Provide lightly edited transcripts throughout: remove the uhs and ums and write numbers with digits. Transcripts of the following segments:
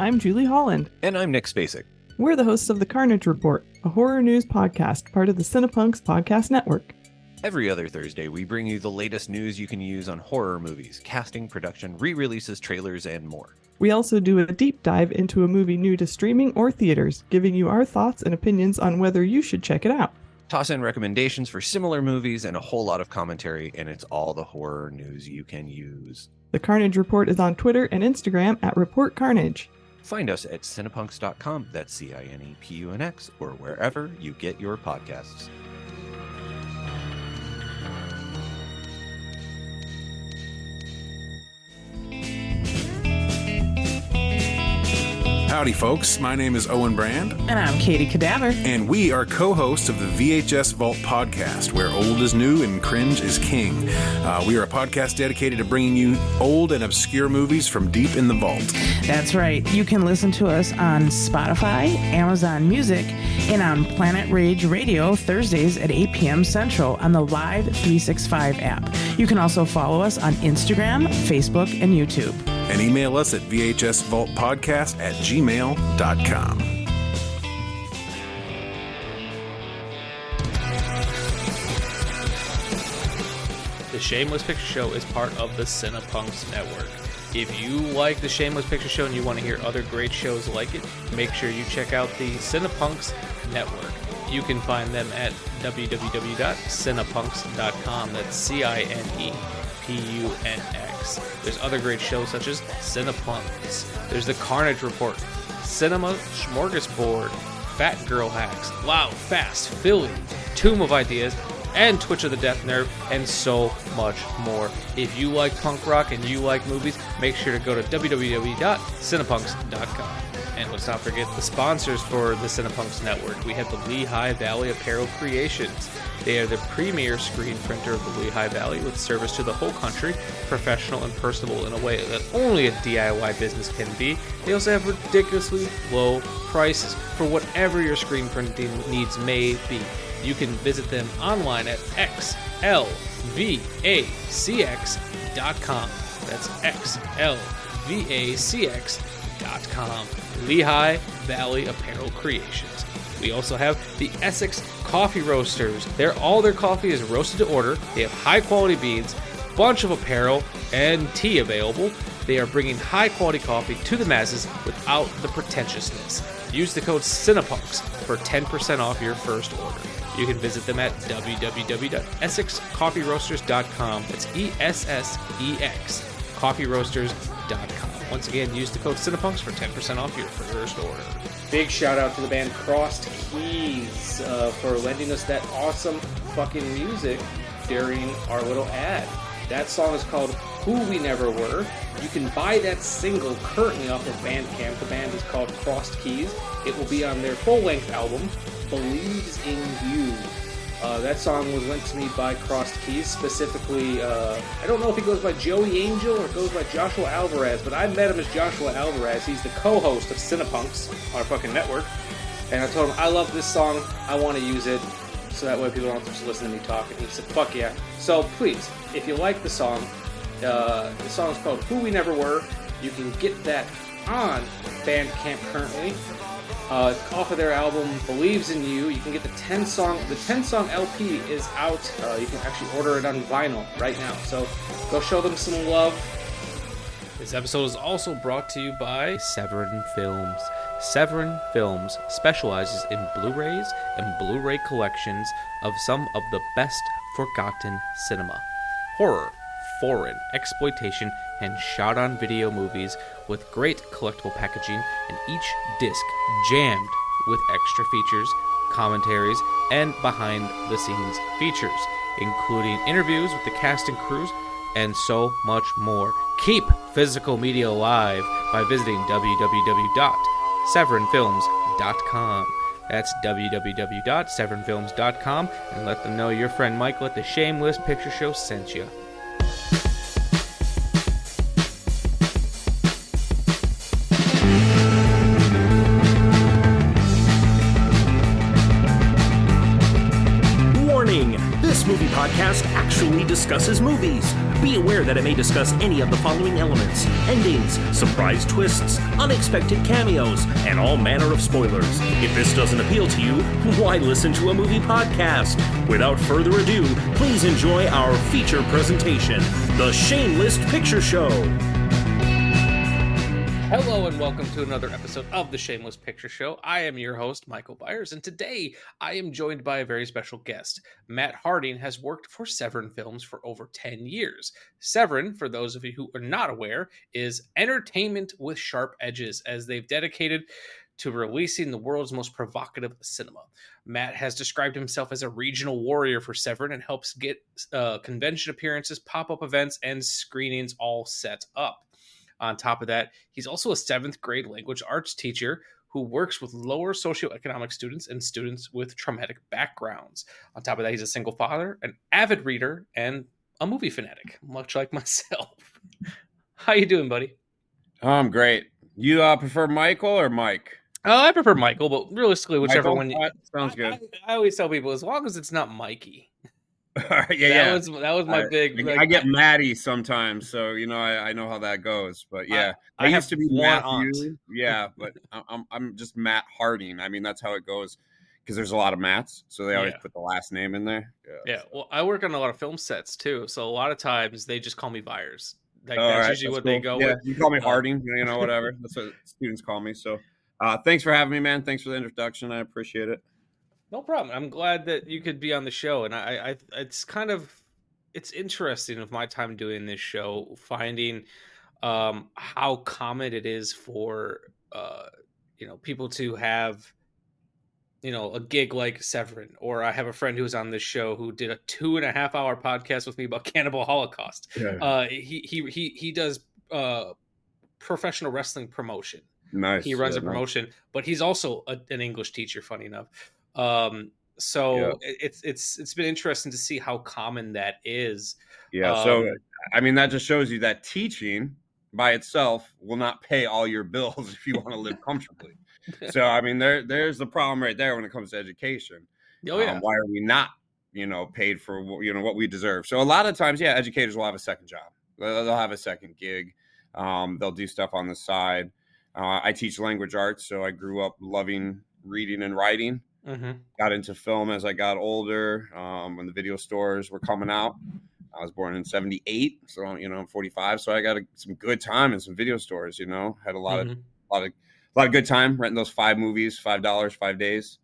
I'm Julie Holland. And I'm Nick Spacek. We're the hosts of The Carnage Report, a horror news podcast, part of the Cinepunks Podcast Network. Every other Thursday, we bring you the latest news you can use on horror movies, casting, production, re-releases, trailers, and more. We also do a deep dive into a movie new to streaming or theaters, giving you our thoughts and opinions on whether you should check it out. Toss in recommendations for similar movies and a whole lot of commentary, and it's all the horror news you can use. The Carnage Report is on Twitter and Instagram at Report Carnage. Find us at cinepunks.com, that's CINEPUNX, or wherever you get your podcasts. Howdy, folks. My name is Owen Brand. And I'm Katie Cadaver. And we are co-hosts of the VHS Vault podcast, where old is new and cringe is king. We are a podcast dedicated to bringing you old and obscure movies from deep in the vault. That's right. You can listen to us on Spotify, Amazon Music, and on Planet Rage Radio Thursdays at 8 p.m. Central on the Live 365 app. You can also follow us on Instagram, Facebook, and YouTube. And email us at vhsvaultpodcast@gmail.com. The Shameless Picture Show is part of the Cinepunks Network. If you like the Shameless Picture Show and you want to hear other great shows like it, make sure you check out the Cinepunks Network. You can find them at www.cinepunks.com. That's CINEPUNX. There's other great shows such as Cinepunks. There's The Carnage Report, Cinema Smorgasbord, Fat Girl Hacks, Loud, Fast, Philly, Tomb of Ideas, and Twitch of the Death Nerve, and so much more. If you like punk rock and you like movies, make sure to go to www.cinepunks.com. And let's not forget the sponsors for the Cinepunks Network. We have the Lehigh Valley Apparel Creations. They are the premier screen printer of the Lehigh Valley with service to the whole country, professional and personable in a way that only a DIY business can be. They also have ridiculously low prices for whatever your screen printing needs may be. You can visit them online at xlvacx.com. That's xlvacx.com. Lehigh Valley Apparel Creations. We also have the Essex Coffee Roasters. All their coffee is roasted to order. They have high quality beans, bunch of apparel, and tea available. They are bringing high quality coffee to the masses without the pretentiousness. Use the code CINEPUNKS for 10% off your first order. You can visit them at www.essexcoffeeroasters.com. That's ESSEX, coffeeroasters.com. Once again, use the code CINEPUNKS for 10% off your first order. Big shout out to the band Crossed Keys for lending us that awesome fucking music during our little ad. That song is called Who We Never Were. You can buy that single currently off of Bandcamp. The band is called Crossed Keys. It will be on their full-length album, Believes in You. That song was lent to me by Crossed Keys, specifically, I don't know if he goes by Joey Angel or goes by Joshua Alvarez, but I met him as Joshua Alvarez. He's the co-host of Cinepunks, our fucking network, and I told him, I love this song, I want to use it, so that way people don't have to just listen to me talk, and he said, fuck yeah. So please, if you like the song is called Who We Never Were. You can get that on Bandcamp currently. Off of their album Believes in You. You can get the 10-song LP is out. You can actually order it on vinyl right now. So go show them some love. This episode is also brought to you by Severin Films. Severin Films specializes in Blu-rays and Blu-ray collections of some of the best forgotten cinema, horror, foreign, exploitation, and shot-on-video movies with great collectible packaging and each disc jammed with extra features, commentaries, and behind-the-scenes features, including interviews with the cast and crews, and so much more. Keep physical media alive by visiting www.severinfilms.com. That's www.severinfilms.com, and let them know your friend Michael at the Shameless Picture Show sent you. This movie podcast actually discusses movies. Be aware that it may discuss any of the following elements: endings, surprise twists, unexpected cameos, and all manner of spoilers. If this doesn't appeal to you, why listen to a movie podcast? Without further ado, please enjoy our feature presentation, The Shameless Picture Show. Hello and welcome to another episode of The Shameless Picture Show. I am your host, Michael Viers, and today I am joined by a very special guest. Matt Harding has worked for Severin Films for over 10 years. Severin, for those of you who are not aware, is entertainment with sharp edges, as they've dedicated to releasing the world's most provocative cinema. Matt has described himself as a regional warrior for Severin and helps get convention appearances, pop-up events, and screenings all set up. On top of that, he's also a 7th grade language arts teacher who works with lower socioeconomic students and students with traumatic backgrounds. On top of that, he's a single father, an avid reader, and a movie fanatic, much like myself. How you doing, buddy? I'm great. You prefer Michael or Mike? I prefer Michael, but realistically, whichever Michael? one. Sounds good. I always tell people, as long as it's not Mikey. All right, yeah. That was my big. I get Maddie sometimes, so I know how that goes. But yeah, I used to be Matthew. Yeah, but I'm just Matt Harding. I mean, that's how it goes because there's a lot of Matts, so they always put the last name in there. Yeah. Well, I work on a lot of film sets too, so a lot of times they just call me Viers. That's usually what they go with. You call me Harding, whatever. That's what students call me. So, thanks for having me, man. Thanks for the introduction. I appreciate it. No problem. I'm glad that you could be on the show, and it's interesting of my time doing this show, finding how common it is for people to have a gig like Severin, or I have a friend who was on this show who did a 2.5-hour podcast with me about Cannibal Holocaust. Yeah. He does professional wrestling promotion. Nice. He runs a promotion, but he's also an English teacher, funny enough. It's been interesting to see how common that is. Yeah. So, I mean, that just shows you that teaching by itself will not pay all your bills if you want to live comfortably. So, I mean, there's the problem right there when it comes to education. Oh, yeah. Why are we not, paid for, what we deserve? So a lot of times, educators will have a second job. They'll have a second gig. They'll do stuff on the side. I teach language arts, so I grew up loving reading and writing. Mm-hmm. Got into film as I got older, when the video stores were coming out. I was born in 78, so I'm 45, so I got some good time in some video stores. Had a lot of good time renting those 5 movies, $5, 5 days,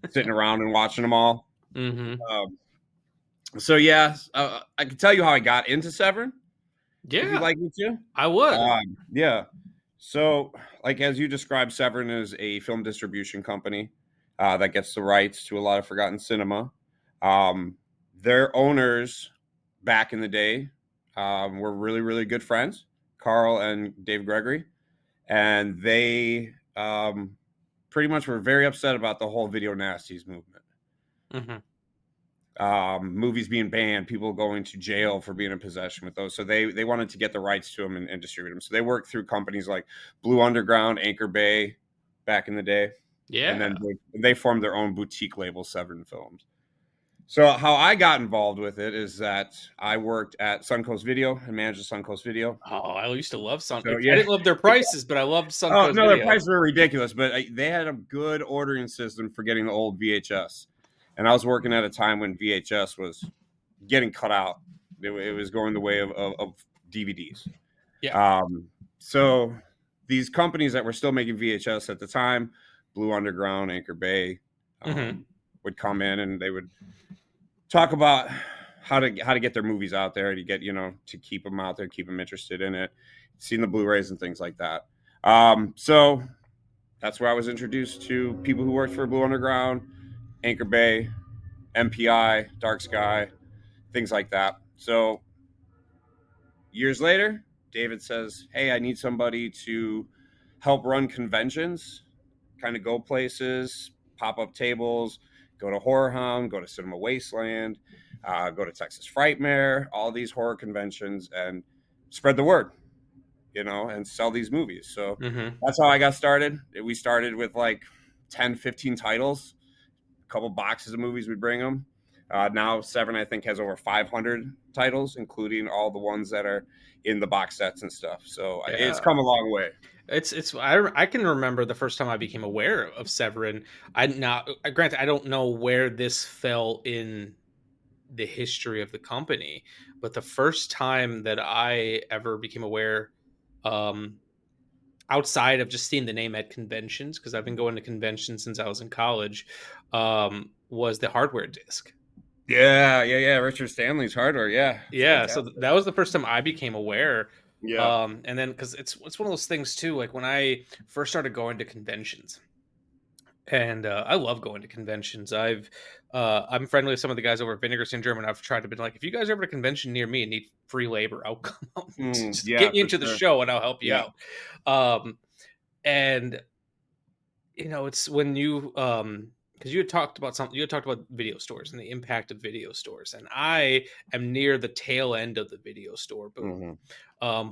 sitting around and watching them all. Mm-hmm. I can tell you how I got into Severin. Yeah, if you'd like me to, I would. Yeah. So, as you described, Severin is a film distribution company that gets the rights to a lot of forgotten cinema. Their owners back in the day were really, really good friends, Carl and Dave Gregory. And they pretty much were very upset about the whole video nasties movement. Mm-hmm. Movies being banned, people going to jail for being in possession with those. So they wanted to get the rights to them and distribute them. So they worked through companies like Blue Underground, Anchor Bay back in the day. Yeah. And then they formed their own boutique label, Severin Films. So how I got involved with it is that I worked at Suncoast Video and managed Suncoast Video. Oh, I used to love Suncoast. So, I didn't love their prices, but I loved Suncoast Video. Their prices were ridiculous, but they had a good ordering system for getting the old VHS. And I was working at a time when VHS was getting cut out. It was going the way of DVDs. Yeah. So these companies that were still making VHS at the time, Blue Underground, Anchor Bay, would come in and they would talk about how to get their movies out there, to get, to keep them out there, keep them interested in it, seeing the Blu-rays and things like that. So that's where I was introduced to people who worked for Blue Underground, Anchor Bay, MPI, Dark Sky, things like that. So years later, David says, hey, I need somebody to help run conventions, kind of go places, pop up tables, go to Horror Hound, go to Cinema Wasteland, go to Texas Frightmare, all these horror conventions, and spread the word, and sell these movies. So that's how I got started. We started with like 10, 15 titles, a couple boxes of movies we'd bring them. Now Severin, I think, has over 500 titles, including all the ones that are in the box sets and stuff. So it's come a long way. I can remember the first time I became aware of Severin. Granted, I don't know where this fell in the history of the company, but the first time that I ever became aware, outside of just seeing the name at conventions, because I've been going to conventions since I was in college, was the hardware disc. Yeah. Richard Stanley's hardware. Yeah. So that was the first time I became aware. Yeah. And then because it's one of those things too, like when I first started going to conventions, and I love going to conventions. I'm friendly with some of the guys over at Vinegar Syndrome, and I've tried to be like, if you guys are ever at a convention near me and need free labor, I'll come out and just get you into the show and I'll help you out. And it's when you because you had talked about video stores and the impact of video stores, and I am near the tail end of the video store boom. But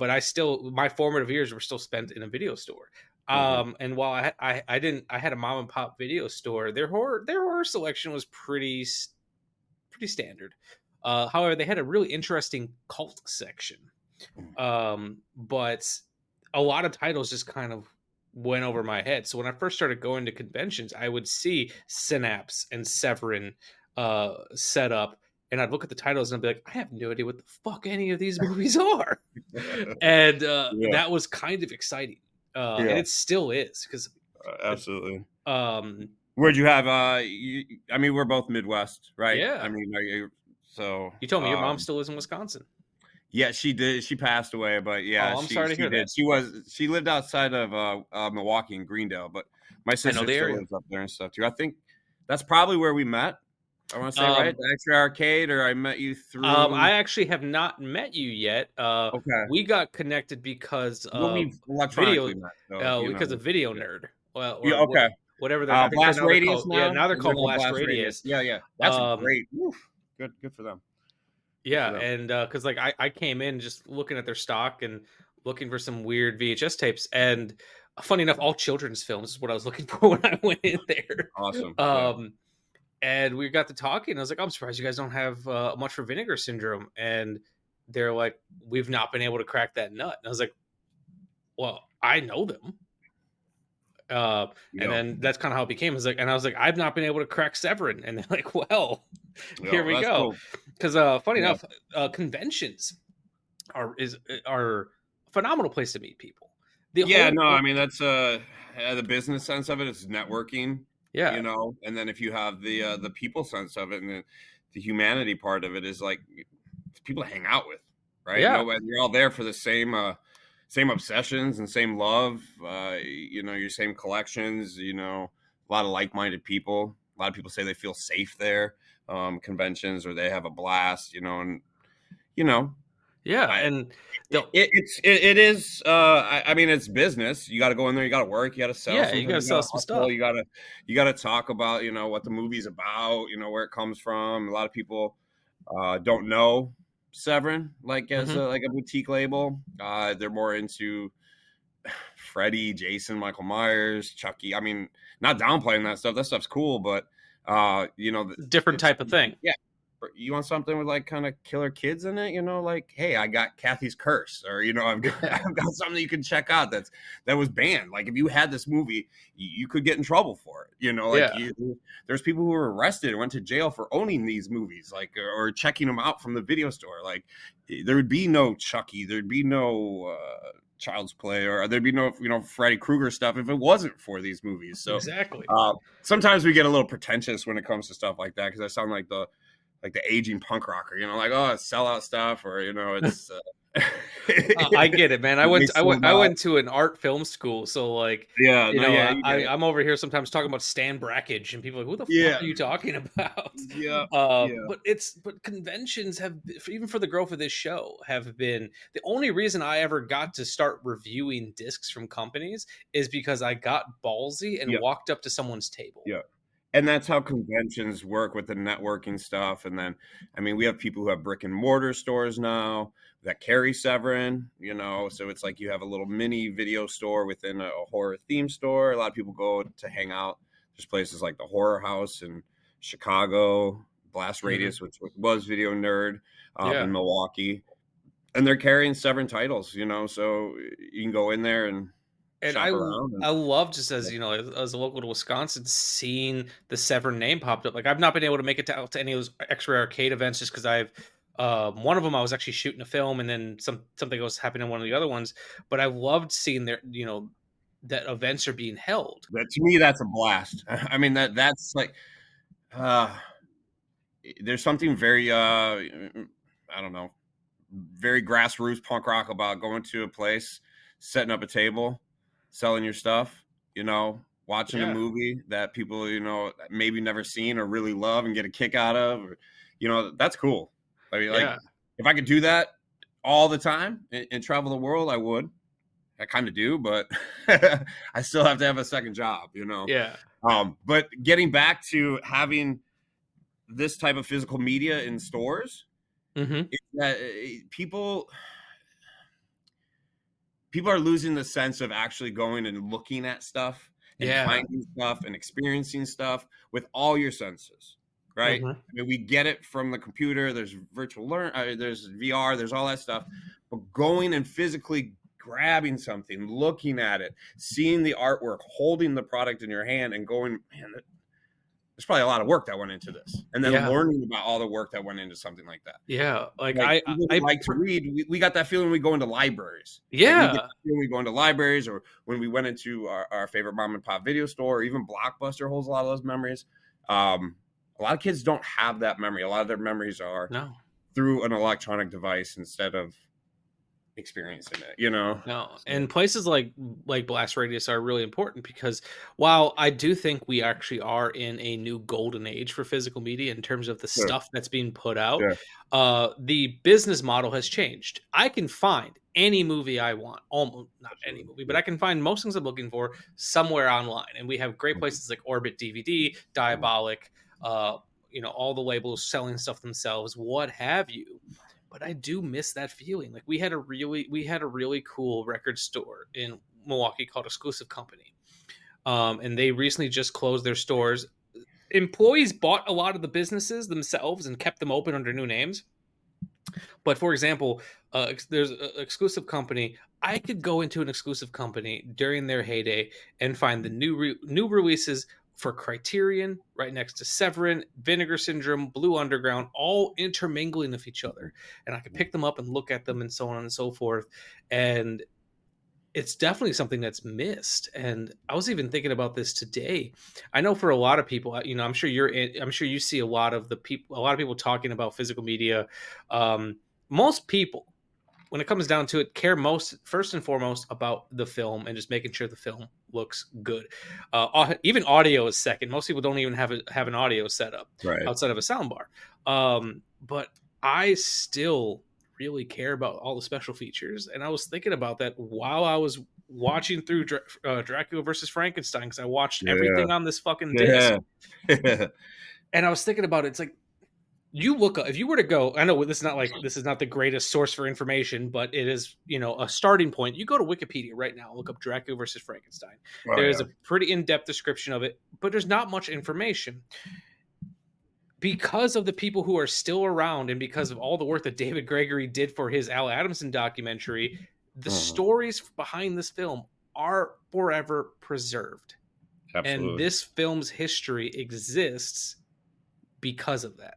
my formative years were still spent in a video store. And while I had a mom and pop video store, their horror selection was pretty standard. However, they had a really interesting cult section. But a lot of titles just kind of went over my head. So when I first started going to conventions, I would see Synapse and Severin set up, and I'd look at the titles and I'd be like, I have no idea what the fuck any of these movies are. And that was kind of exciting. And it still is, because absolutely. Where'd you have? I mean, we're both Midwest, right? Yeah. I mean, so you told me your mom still lives in Wisconsin. Yeah, she did. She passed away, but yeah, I'm sorry to hear that. She lived outside of Milwaukee in Greendale, but my sister still lives up there and stuff too. I think that's probably where we met. I want to say right, the Extra Arcade, or I met you through. I actually have not met you yet. Okay, we got connected because of video. Because of Video Nerd. Well, okay. Whatever they're Blast Radius now. Yeah, now they're called Blast Radius. Yeah. That's great. Good for them. Yeah, and because like I came in just looking at their stock and looking for some weird VHS tapes, and funny enough, all children's films is what I was looking for when I went in there. Awesome. And we got to talking. I was like, I'm surprised you guys don't have much for Vinegar Syndrome. And they're like, we've not been able to crack that nut. And I was like, well, I know them. And then that's kind of how it became. I was like, I've not been able to crack Severin. And they're like, well, here we go. Because funny enough, conventions are a phenomenal place to meet people. I mean, that's the business sense of it is networking. Yeah, and then if you have the people sense of it, and the humanity part of it is like people to hang out with, right? Yeah, you're all there for the same obsessions and same love, your same collections, a lot of like-minded people. A lot of people say they feel safe there, conventions, or they have a blast, and and it is. I mean, it's business. You got to go in there. You got to work. You got to sell. Yeah, you got to sell some stuff. You got to talk about what the movie's about. Where it comes from. A lot of people don't know Severin as a boutique label. They're more into Freddy, Jason, Michael Myers, Chucky. I mean, not downplaying that stuff. That stuff's cool, but different type of thing. Yeah. You want something with kind of killer kids in it, hey, I got Kathy's Curse, or I've got something you can check out that was banned. Like if you had this movie, you could get in trouble for it. There's people who were arrested and went to jail for owning these movies, or checking them out from the video store. Like there would be no Chucky, there'd be no Child's Play, or there'd be no Freddy Krueger stuff if it wasn't for these movies. So exactly. Sometimes we get a little pretentious when it comes to stuff like that, because I sound like the aging punk rocker, it's sellout stuff, or it's. I get it, man. I went to an art film school, so I'm over here sometimes talking about Stan Brakhage, and people are like, "Who the fuck are you talking about?" But conventions have, even for the growth of this show, have been the only reason I ever got to start reviewing discs from companies is because I got ballsy and walked up to someone's table. Yeah. And that's how conventions work with the networking stuff. And then, I mean, we have people who have brick and mortar stores now that carry Severin, so it's like you have a little mini video store within a horror theme store. A lot of people go to hang out. There's places like the Horror House in Chicago, Blast Radius, which was Video Nerd Yeah. in Milwaukee. And they're carrying Severin titles, you know, so you can go in there and shop around. I love, just as, you know, as a local to Wisconsin, seeing the Severin name popped up. Like, I've not been able to make it to any of those extra arcade events just because I've one of them I was actually shooting a film, and then something else happened in one of the other ones. But I loved seeing their, you know, that events are being held. That, to me, that's a blast. I mean, that's like there's something very I don't know, very grassroots punk rock about going to a place, setting up a table, selling your stuff, you know, watching a movie that people, you know, maybe never seen or really love and get a kick out of, or, you know, that's cool. I mean, like, if I could do that all the time and travel the world, I would. I kind of do, but I still have to have a second job, you know? Yeah. But getting back to having this type of physical media in stores, people are losing the sense of actually going and looking at stuff and finding stuff and experiencing stuff with all your senses, right? I mean, we get it from the computer. There's virtual there's VR, there's all that stuff, but going and physically grabbing something, looking at it, seeing the artwork, holding the product in your hand and going, man, there's probably a lot of work that went into this, and then learning about all the work that went into something like that. Yeah, like I like to read. We got that feeling when we go into libraries. Yeah, like we get that feeling when we go into libraries, or when we went into our favorite mom and pop video store, or even Blockbuster holds a lot of those memories. A lot of kids don't have that memory. A lot of their memories are through an electronic device instead of experiencing it, you know. And places like Blast Radius are really important, because while I do think we actually are in a new golden age for physical media in terms of the stuff that's being put out, the business model has changed. I can find any movie I want, almost not any movie, but I can find most things I'm looking for somewhere online, and we have great places like Orbit DVD, Diabolic, you know, all the labels selling stuff themselves, what have you. But I do miss that feeling. Like, we had a really cool record store in Milwaukee called Exclusive Company. And they recently just closed their stores. Employees bought a lot of the businesses themselves and kept them open under new names. But for example, there's an Exclusive Company. I could go into an Exclusive Company during their heyday and find the new releases for Criterion, right next to Severin, Vinegar Syndrome, Blue Underground, all intermingling with each other. And I could pick them up and look at them and so on and so forth. And it's definitely something that's missed. And I was even thinking about this today. I know for a lot of people, you know, I'm sure you see a lot of people talking about physical media. Most people, when it comes down to it, care first and foremost about the film and just making sure the film looks good. Even audio is second. Most people don't even have an audio setup outside of a soundbar. But I still really care about all the special features. And I was thinking about that while I was watching through Dracula versus Frankenstein, because I watched everything on this fucking disc. And I was thinking about it. It's like, you look up, if you were to go, I know this is not the greatest source for information, but it is, you know, a starting point. You go to Wikipedia right now, look up Dracula versus Frankenstein. There's a pretty in-depth description of it, but there's not much information. Because of the people who are still around, and because of all the work that David Gregory did for his Al Adamson documentary, the stories behind this film are forever preserved. Absolutely. And this film's history exists because of that.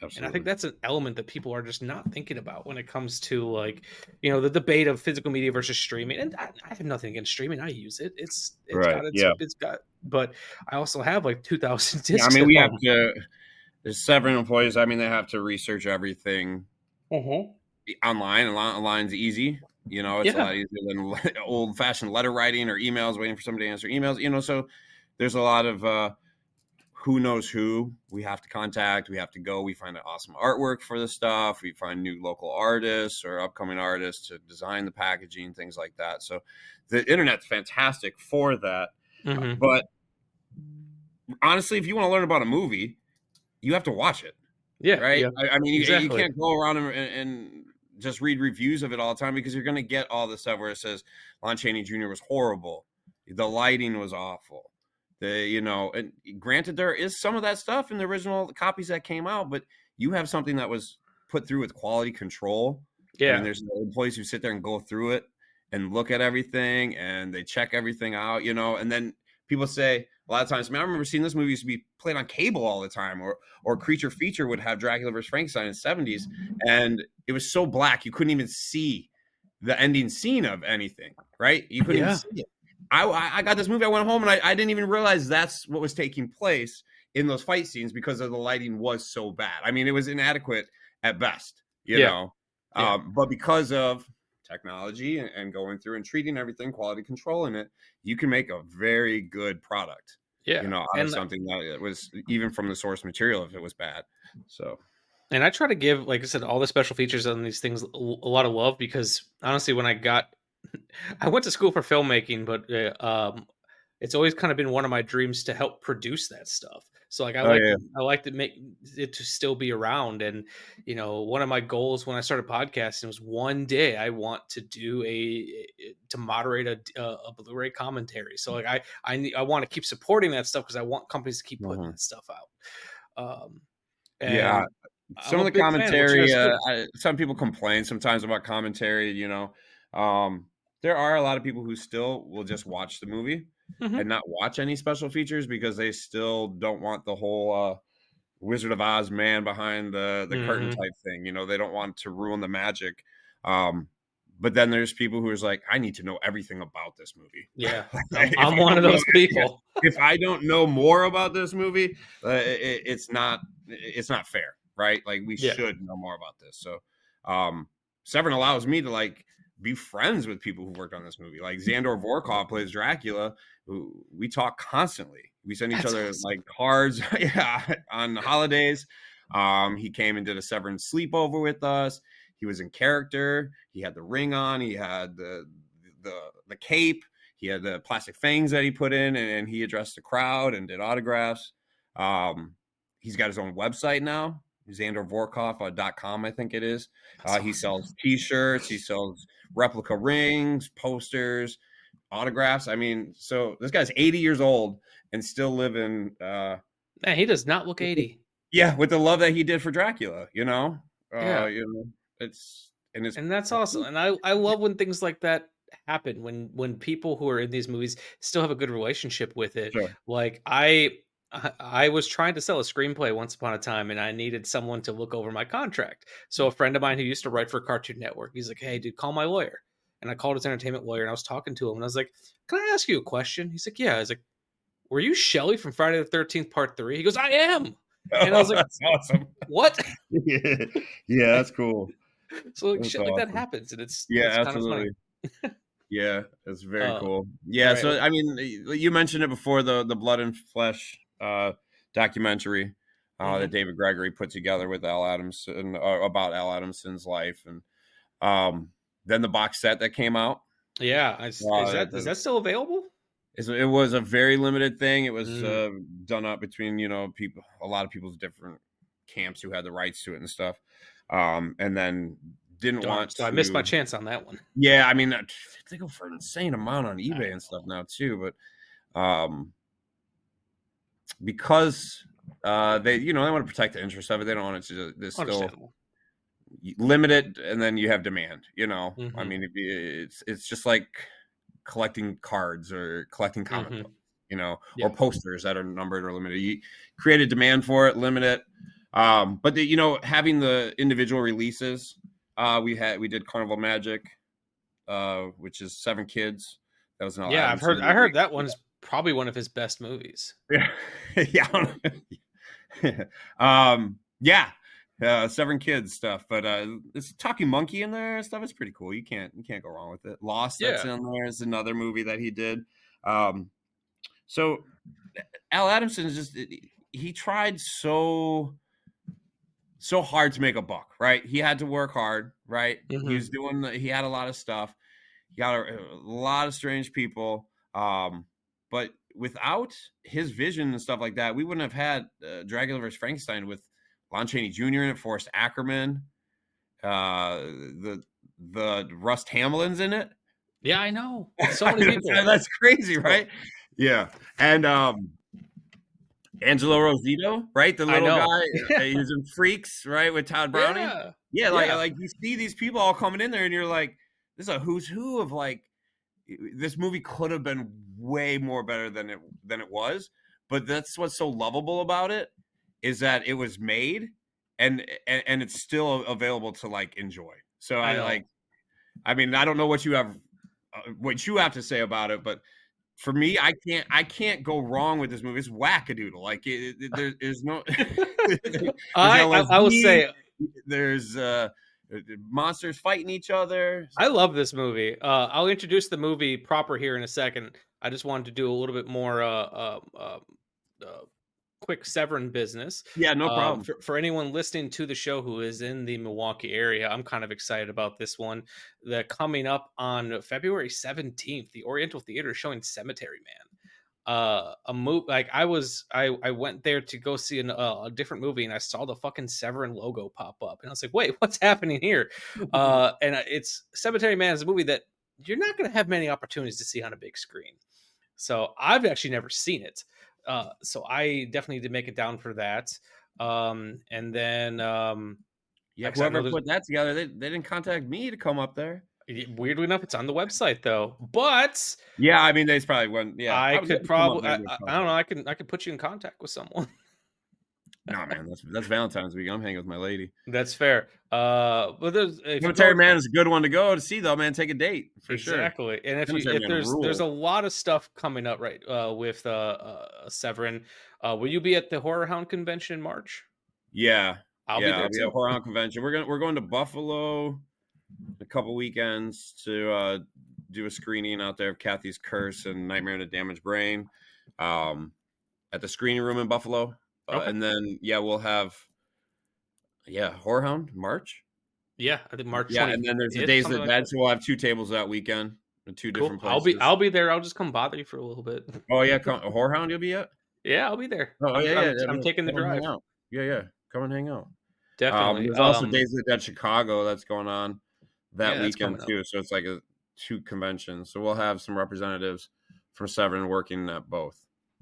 Absolutely. And I think that's an element that people are just not thinking about when it comes to, like, you know, the debate of physical media versus streaming. And I have nothing against streaming. I use it. It's got, but I also have like 2,000 discs. I mean, we have to, there's Severin employees. I mean, they have to research everything online, and online's easy. You know, it's a lot easier than old fashioned letter writing or emails, waiting for somebody to answer emails, you know, so there's a lot of, who knows who we have to contact. We have to go. We find awesome artwork for the stuff. We find new local artists or upcoming artists to design the packaging, things like that. So the internet's fantastic for that. But honestly, if you want to learn about a movie, you have to watch it. Yeah. Right. Yeah. I mean, you can't go around and just read reviews of it all the time, because you're going to get all the stuff where it says Lon Chaney Jr. was horrible. The lighting was awful. And granted, there is some of that stuff in the original copies that came out, but you have something that was put through with quality control. Yeah. And there's employees who sit there and go through it and look at everything and they check everything out, and then people say a lot of times, man, I remember seeing this movie used to be played on cable all the time, or Creature Feature would have Dracula vs. Frankenstein in the 70s. And it was so black, you couldn't even see the ending scene of anything, right? You couldn't even see it. I got this movie, I went home and I didn't even realize that's what was taking place in those fight scenes because of the lighting was so bad. I mean, it was inadequate at best, you know, but because of technology and going through and treating everything, quality control in it, you can make a very good product, out of something that was even from the source material if it was bad. So. And I try to give, like I said, all the special features on these things a lot of love because honestly, when I went to school for filmmaking, but it's always kind of been one of my dreams to help produce that stuff. So like I like to make it to still be around. And one of my goals when I started podcasting was one day I want to do to moderate a Blu-ray commentary. So like I want to keep supporting that stuff because I want companies to keep putting that stuff out. Some of the commentary, some people complain sometimes about commentary, there are a lot of people who still will just watch the movie and not watch any special features because they still don't want the whole Wizard of Oz man behind the curtain type thing. They don't want to ruin the magic. But then there's people who is like, I need to know everything about this movie. Yeah, I'm one of those people. If I don't know more about this movie, it's not fair. Right? Like we should know more about this. So Severin allows me to be friends with people who worked on this movie. Like Xandor Vorkov plays Dracula, who we talk constantly. We send each other cards on holidays. He came and did a Severin sleepover with us. He was in character. He had the ring on. He had the cape. He had the plastic fangs that he put in, and he addressed the crowd and did autographs. He's got his own website now. XanderVorkov.com, I think it is. He sells T-shirts. He sells replica rings, posters, autographs. I mean, so this guy's 80 years old and still living. Man, he does not look 80. Yeah, with the love that he did for Dracula, And that's awesome. And I love when things like that happen. When people who are in these movies still have a good relationship with it. Sure. Like I was trying to sell a screenplay once upon a time and I needed someone to look over my contract. So a friend of mine who used to write for Cartoon Network, he's like, hey, dude, call my lawyer. And I called his entertainment lawyer and I was talking to him and I was like, can I ask you a question? He's like, yeah. I was like, were you Shelley from Friday the 13th Part 3? He goes, I am. And I was like, that's awesome. What? Yeah, that's cool. So shit awesome. Like that happens and it's absolutely. Yeah, it's very cool. Yeah, right. So I mean, you mentioned it before, the Blood and Flesh documentary that David Gregory put together with Al Adamson about Al Adamson's life, and then the box set that came out. Yeah, is that still available? It was a very limited thing. It was done up between people, a lot of people's different camps who had the rights to it and stuff, and then didn't want. So I missed my chance on that one. Yeah, I mean, they go for an insane amount on eBay and stuff now too, but because they want to protect the interest of it, they don't want it to still limit it, and then you have demand. I mean, it's just like collecting cards or collecting comic books, or posters that are numbered or limited. You create a demand for it, limit it. But having the individual releases, we did Carnival Magic, which is 7 Kids. That was an Adamson I heard that one's probably one of his best movies. Severin Kids stuff, but this Talking Monkey in there and stuff is pretty cool. You can't go wrong with it. Lost, that's in there, is another movie that he did. So Al Adamson is he tried so hard to make a buck, right? He had to work hard, right? He had a lot of stuff. He got a lot of strange people. But without his vision and stuff like that, we wouldn't have had Dracula vs. Frankenstein with Lon Chaney Jr. in it, Forrest Ackerman, the Rust Hamlin's in it. Yeah, I know. So many people. That's crazy, right? Yeah, and Angelo Rosito, right? The little guy, he's in Freaks, right, with Todd Browning. Yeah, like you see these people all coming in there, and you're like, this is a who's who of like, this movie could have been way more better than it was, but that's what's so lovable about it is that it was made and it's still available to like enjoy. So I mean, I don't know what you have to say about it, but for me, I can't go wrong with this movie. It's wackadoodle. Like there is no. I will say there's monsters fighting each other. I love this movie. I'll introduce the movie proper here in a second. I just wanted to do a little bit more quick Severin business. Yeah, no problem. For anyone listening to the show who is in the Milwaukee area, I'm kind of excited about this one. That coming up on February 17th, the Oriental Theater is showing Cemetery Man. A movie like I went there to go see a different movie, and I saw the fucking Severin logo pop up, and I was like, wait, what's happening here? And it's Cemetery Man is a movie that you're not going to have many opportunities to see on a big screen. So I've actually never seen it. So I definitely need to make it down for that. And then whoever put that together, they didn't contact me to come up there. Weirdly enough, it's on the website though. But yeah, I mean, they probably wouldn't. Yeah, I could probably. I don't know. I can put you in contact with someone. No, man, that's Valentine's week. I'm hanging with my lady. That's fair. But Cemetery Man is a good one to go to see, though. Man, take a date for sure. Exactly. And if there's a lot of stuff coming up right with Severin. Will you be at the Horror Hound convention in March? Yeah, I'll be there. I'll be at Horror Hound convention. We're going to Buffalo a couple weekends to do a screening out there of Kathy's Curse and Nightmare in a Damaged Brain at the screening room in Buffalo. Okay. And then we'll have Horror Hound March. Yeah, I think March. Yeah, and then there's the Days of the Dead, so we'll have 2 tables that weekend in 2 different places. I'll be there. I'll just come bother you for a little bit. Oh yeah, Horror Hound, you'll be at? Yeah, I'll be there. Oh I'm taking the drive. Yeah, come and hang out. Definitely. There's also Days of the Dead Chicago that's going on that weekend too. So it's like 2 conventions. So we'll have some representatives from Severin working at both.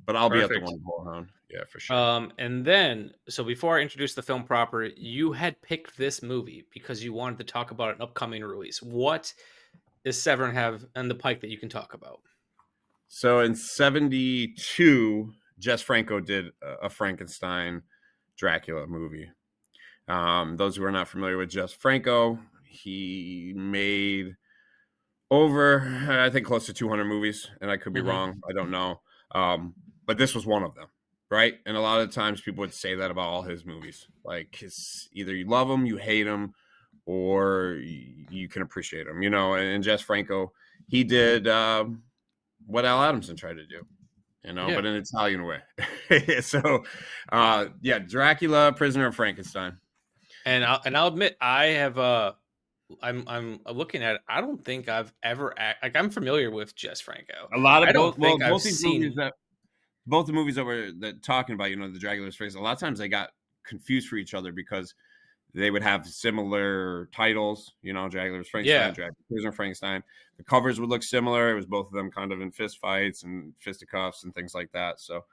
But I'll be at the one in Horror Hound. Yeah, for sure. And then, so before I introduce the film proper, you had picked this movie because you wanted to talk about an upcoming release. What does Severin have on the pike that you can talk about? So in 1972, Jess Franco did a Frankenstein Dracula movie. Those who are not familiar with Jess Franco, he made over, I think, close to 200 movies, and I could be wrong. I don't know. But this was one of them, right? And a lot of times people would say that about all his movies. Like, either you love them, you hate them, or you can appreciate them, you know? And Jess Franco, he did what Al Adamson tried to do, you know, but in an Italian way. So, Dracula, Prisoner of Frankenstein. And I'll admit, I have I'm looking at it. I don't think I've ever I'm familiar with Jess Franco. A lot of both the movies that we're talking about, you know, the Dracula's phrase. A lot of times they got confused for each other because they would have similar titles. You know, Dracula's Frankenstein, Dracula, Prisoner of Frankenstein. The covers would look similar. It was both of them kind of in fist fights and fisticuffs and things like that. So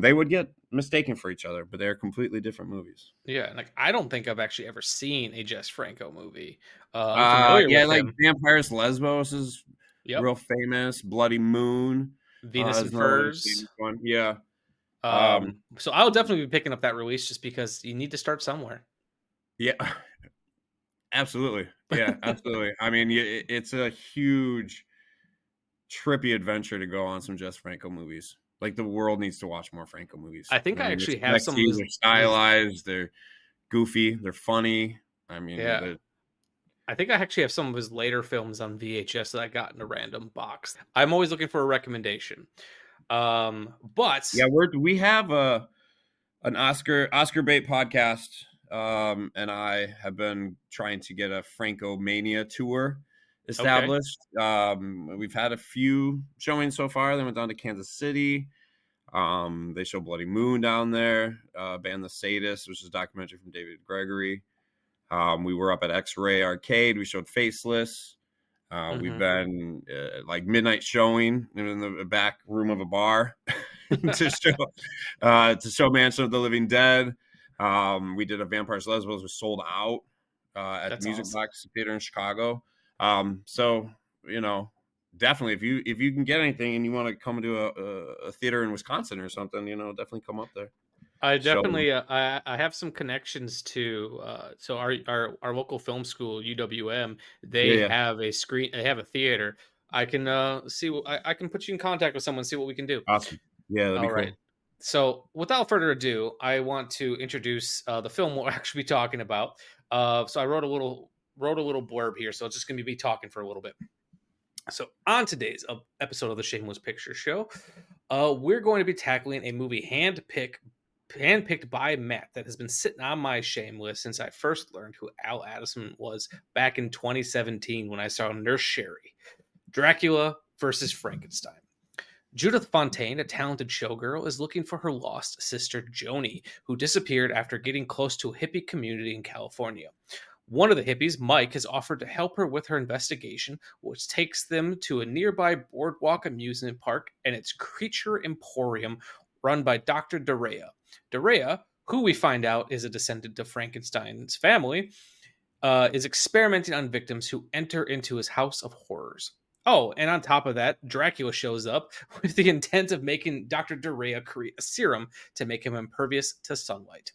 they would get mistaken for each other, but they're completely different movies. Yeah, like I don't think I've actually ever seen a Jess Franco movie. Like Vampires Lesbos is real famous. Bloody Moon, Venus and Furs. Yeah. So I'll definitely be picking up that release just because you need to start somewhere. Yeah, absolutely. Yeah, absolutely. I mean, it's a huge, trippy adventure to go on some Jess Franco movies. Like, the world needs to watch more Franco movies. I think I actually have some. They're stylized, they're goofy, they're funny. I mean, I think I actually have some of his later films on VHS that I got in a random box. I'm always looking for a recommendation. But we have an Oscar bait podcast, and I have been trying to get a Franco Mania tour established. We've had a few showings so far. They went down to Kansas City. They show Bloody Moon down there. Band the Sadists, which is a documentary from David Gregory. We were up at X-Ray Arcade. We showed Faceless. We've been like midnight showing in the back room of a bar to show Mansion of the Living Dead. We did a Vampires Lesbos, was sold out at That's the Music awesome. Box Theater in Chicago. So definitely if you can get anything and you want to come to a theater in Wisconsin or something, definitely come up there. I Show definitely I have some connections to so our local film school UWM. They Yeah. have a screen. They have a theater. I can see. I can put you in contact with someone. See what we can do. Awesome. Yeah, that'd be All right. cool. So without further ado, I want to introduce the film we'll actually be talking about. So I wrote a little blurb here. So it's just going to be talking for a little bit. So on today's episode of the Shameless Picture Show, we're going to be tackling a movie handpicked by Matt that has been sitting on my shame list since I first learned who Al Adamson was back in 2017 when I saw Nurse Sherry. Dracula versus Frankenstein. Judith Fontaine, a talented showgirl, is looking for her lost sister Joni, who disappeared after getting close to a hippie community in California. One of the hippies, Mike, has offered to help her with her investigation, which takes them to a nearby boardwalk amusement park and its creature emporium run by Dr. Dorea. Dorea, who we find out is a descendant of Frankenstein's family, is experimenting on victims who enter into his house of horrors. Oh, and on top of that, Dracula shows up with the intent of making Dr. Dorea create a serum to make him impervious to sunlight.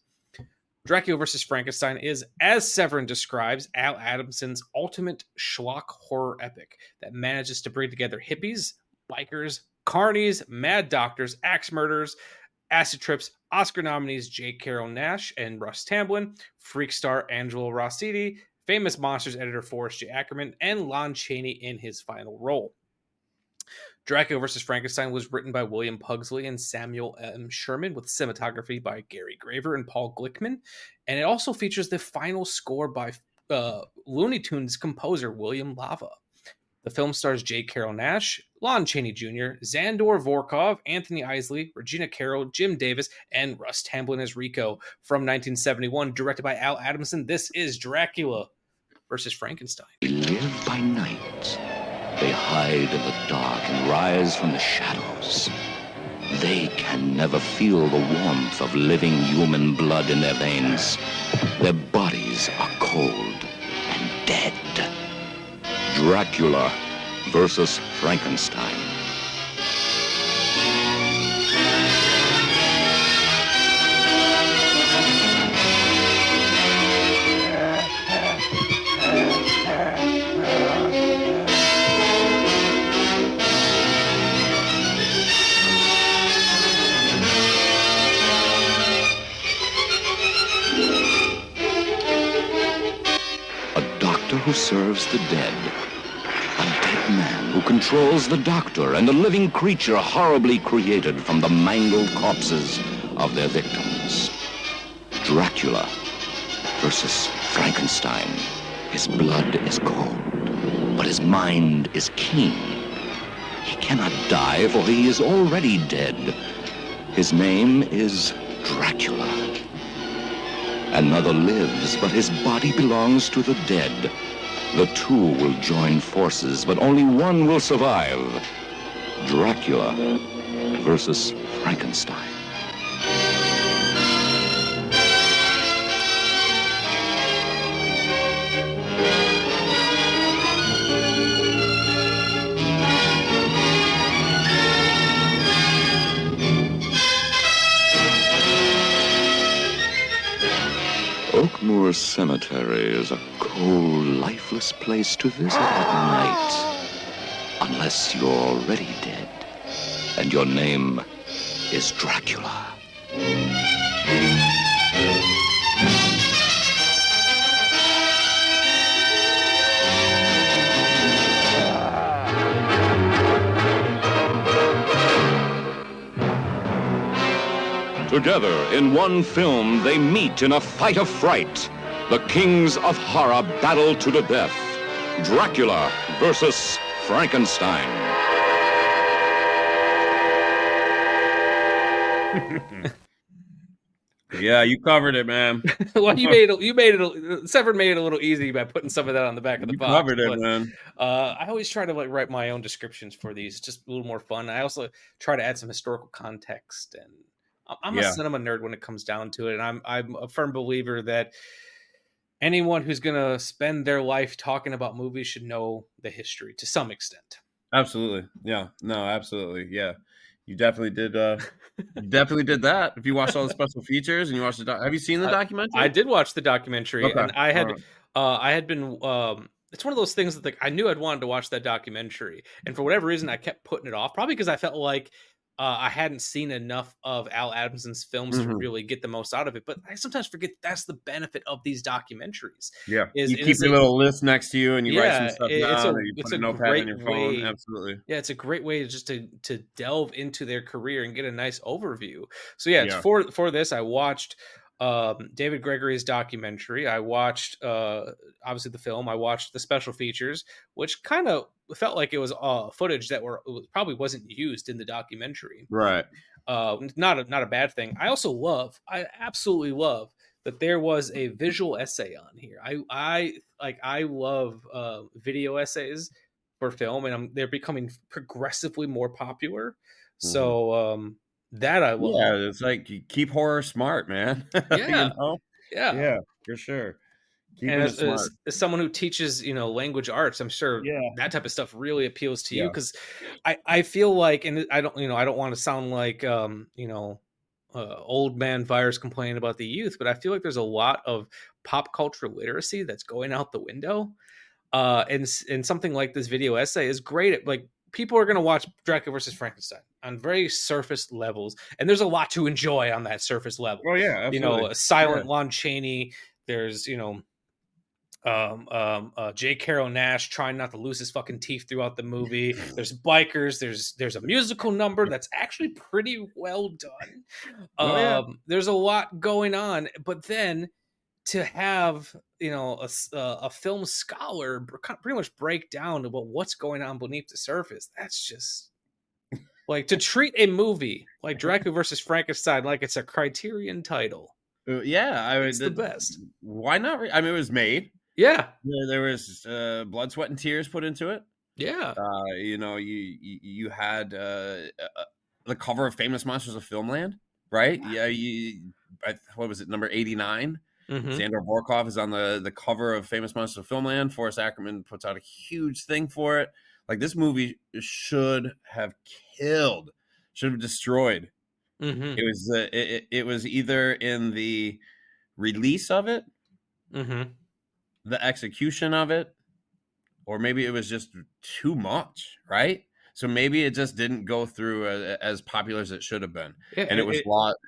Dracula vs. Frankenstein is, as Severin describes, Al Adamson's ultimate schlock horror epic that manages to bring together hippies, bikers, carnies, mad doctors, axe murderers, acid trips, Oscar nominees J. Carrol Naish and Russ Tamblyn, freak star Angelo Rossiti, famous Monsters editor Forrest J. Ackerman, and Lon Chaney in his final role. Dracula vs. Frankenstein was written by William Pugsley and Samuel M. Sherman with cinematography by Gary Graver and Paul Glickman, and it also features the final score by Looney Tunes composer William Lava. The film stars J. Carrol Naish, Lon Chaney Jr., Zandor Vorkov, Anthony Isley, Regina Carroll, Jim Davis, and Russ Tamblyn as Rico. From 1971, directed by Al Adamson, this is Dracula versus Frankenstein. They live by night. They hide in the dark and rise from the shadows. They can never feel the warmth of living human blood in their veins. Their bodies are cold and dead. Dracula versus Frankenstein. Who serves the dead. A dead man who controls the doctor and the living creature horribly created from the mangled corpses of their victims. Dracula versus Frankenstein. His blood is cold, but his mind is keen. He cannot die, for he is already dead. His name is Dracula. Another lives, but his body belongs to the dead. The two will join forces, but only one will survive. Dracula versus Frankenstein. Oakmoor Cemetery is a cold, lifeless place to visit at night. Unless you're already dead, and your name is Dracula. Together, in one film, they meet in a fight of fright. The kings of horror battle to the death. Dracula versus Frankenstein. Yeah, you covered it, man. Well, Severin made it a little easy by putting some of that on the back of the You box. covered it, but, man. I always try to write my own descriptions for these, just a little more fun. I also try to add some historical context, and I'm a cinema nerd when it comes down to it, and I'm a firm believer that anyone who's gonna spend their life talking about movies should know the history to some extent. Absolutely. Yeah. No, absolutely. Yeah. You definitely did. You definitely did that. If you watched all the special features and you watched have you seen the documentary? I did watch the documentary, Okay. and I had been. It's one of those things that I knew I'd wanted to watch that documentary, and for whatever reason, I kept putting it off. Probably because I felt like I hadn't seen enough of Al Adamson's films to really get the most out of it. But I sometimes forget that's the benefit of these documentaries. Yeah, you keep your little list next to you, and you write some stuff down, or you put a notepad in your phone. Absolutely. Yeah, it's a great way just to delve into their career and get a nice overview. So yeah, for this, I watched David Gregory's documentary. I watched obviously the film. I watched the special features, which kind of felt like it was footage that probably wasn't used in the documentary. Right. Not a bad thing. I absolutely love that there was a visual essay on here. I love video essays for film, and they're becoming progressively more popular. So that I love. Yeah, it's like you keep horror smart, man. Yeah. Yeah, for sure. And as someone who teaches, language arts, I'm sure that type of stuff really appeals to you, because I feel like, and I don't want to sound like, old man Viers complaining about the youth, but I feel like there's a lot of pop culture literacy that's going out the window. And something like this video essay is great at, like, people are going to watch Dracula versus Frankenstein on very surface levels, and there's a lot to enjoy on that surface level. Oh yeah, absolutely. A silent Lon Chaney. There's J. Carrol Nash trying not to lose his fucking teeth throughout the movie. There's bikers. There's a musical number that's actually pretty well done. There's a lot going on, but then to have a film scholar pretty much break down about what's going on beneath the surface, that's just like to treat a movie like Dracula versus Frankenstein like it's a Criterion title. It's the best. Why not? I mean, it was made. Yeah, there was blood, sweat, and tears put into it. Yeah, you had the cover of Famous Monsters of Filmland, right? Yeah, what was it, number 89? Sandor Vorkov is on the cover of Famous Monsters of Filmland. Forrest Ackerman puts out a huge thing for it. Like, this movie should have killed, should have destroyed. It was either in the release of it, the execution of it, or maybe it was just too much, right? So maybe it just didn't go through as popular as it should have been, and it was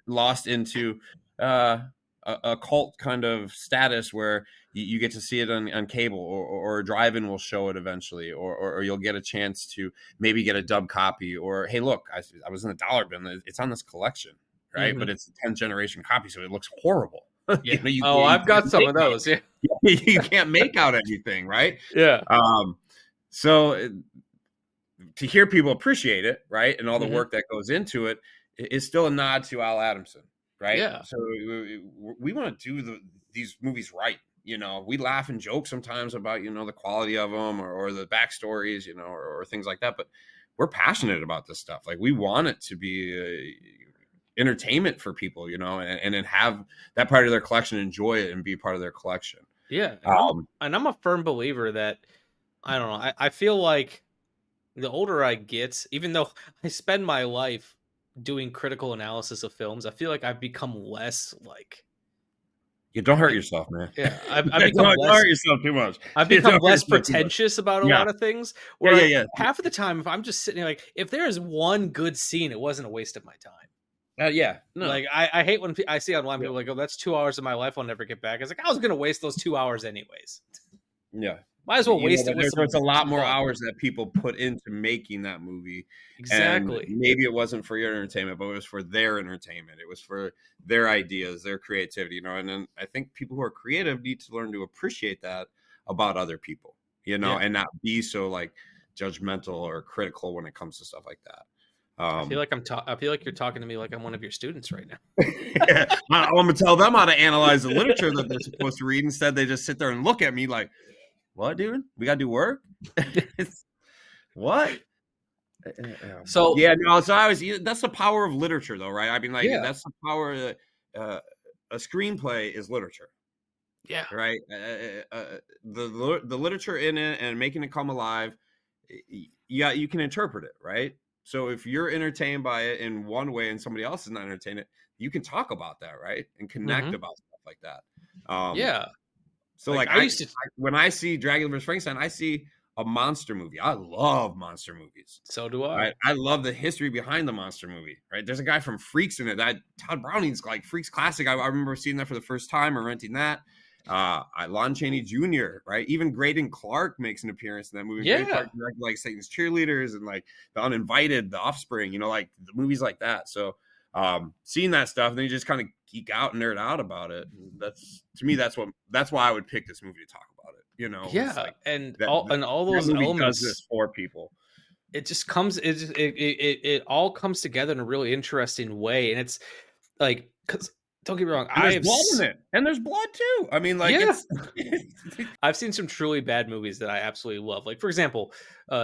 lost into a cult kind of status where you get to see it on cable, or a drive-in will show it eventually, or you'll get a chance to maybe get a dub copy, or hey, look, I was in the dollar bin, it's on this collection, right? But it's a 10th generation copy, so it looks horrible. Yeah. I've got some of those. Yeah, you can't make out anything, right? Yeah. So to hear people appreciate it, right, and all the work that goes into it, is still a nod to Al Adamson, right? Yeah. So we want to do these movies right. We laugh and joke sometimes about the quality of them, or the backstories, or things like that. But we're passionate about this stuff. Like, we want it to be entertainment for people, and then have that part of their collection, enjoy it, and be part of their collection. Yeah. And I'm a firm believer that, I don't know, I feel like the older I get, even though I spend my life doing critical analysis of films, I feel like I've become less like. You don't hurt yourself, man. Yeah, I've become don't hurt yourself too much. I've become less pretentious about a lot of things. Where half of the time, if I'm just sitting there, like, if there is one good scene, it wasn't a waste of my time. No. Like, I hate when I see online people like, oh, that's 2 hours of my life I'll never get back. It's like, I was gonna waste those 2 hours anyways. Yeah. Might as well waste it. There's a lot more hours that people put into making that movie. Exactly. And maybe it wasn't for your entertainment, but it was for their entertainment. It was for their ideas, their creativity, And then I think people who are creative need to learn to appreciate that about other people, and not be so like judgmental or critical when it comes to stuff like that. I feel like I feel like you're talking to me like I'm one of your students right now. I'm gonna tell them how to analyze the literature that they're supposed to read. Instead, they just sit there and look at me like, "What, dude? We gotta do work? What?" So yeah, no. So that's the power of literature, though, right? I mean, like that's the power. A screenplay is literature. Yeah. Right. The literature in it and making it come alive. You can interpret it, right? So if you're entertained by it in one way and somebody else is not entertained, you can talk about that, right? And connect about stuff like that. Yeah. So like when I see Dracula vs. Frankenstein, I see a monster movie. I love monster movies. So do I. Right? I love the history behind the monster movie. Right? There's a guy from Freaks in it. Todd Browning's like Freaks classic. I remember seeing that for the first time or renting that. Lon Chaney Jr., right? Even Graydon Clark makes an appearance in that movie. Yeah. Graydon Clark directed like Satan's Cheerleaders and like The Uninvited, The Offspring, like the movies like that. So seeing that stuff, and then you just kind of geek out and nerd out about it. That's why I would pick this movie to talk about it. Yeah, like and all those elements does this for people. It just comes. It all comes together in a really interesting way, and it's like because. Don't get me wrong. There's blood in it, and there's blood too. I mean, like, I've seen some truly bad movies that I absolutely love. Like, for example,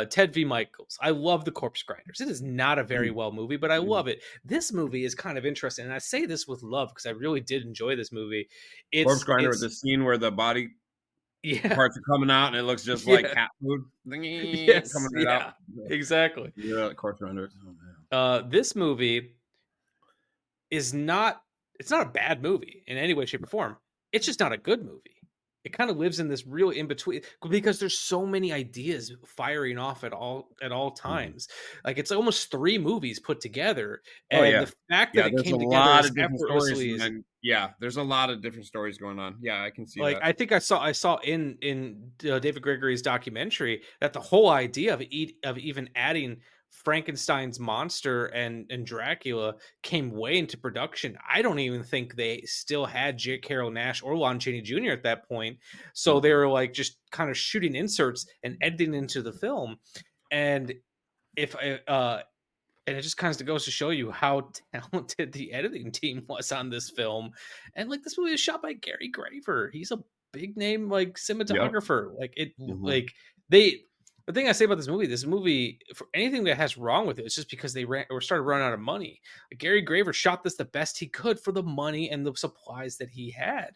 Ted v. Michaels. I love The Corpse Grinders. It is not a very well movie, but I love it. This movie is kind of interesting, and I say this with love because I really did enjoy this movie. Corpse Grinder with the scene where the body parts are coming out, and it looks just like cat food. Yes, coming out. Exactly. Yeah, Corpse Grinder. Oh, man. This movie is not. It's not a bad movie in any way, shape, or form. It's just not a good movie. It kind of lives in this real in between because there's so many ideas firing off at all times. Like it's almost 3 movies put together, and the fact that it came together as effortlessly. There's a lot of different stories going on. Yeah, I can see. Like that. I think I saw in David Gregory's documentary that the whole idea of even adding Frankenstein's monster and Dracula came way into production. I don't even think they still had J. Carrol Naish or Lon Chaney Jr. at that point. So they were like just kind of shooting inserts and editing into the film. And and it just kind of goes to show you how talented the editing team was on this film. And like this movie is shot by Gary Graver. He's a big name like cinematographer. Like it like they the thing I say about this movie, for anything that has wrong with it, it's just because they started running out of money. Like Gary Graver shot this the best he could for the money and the supplies that he had.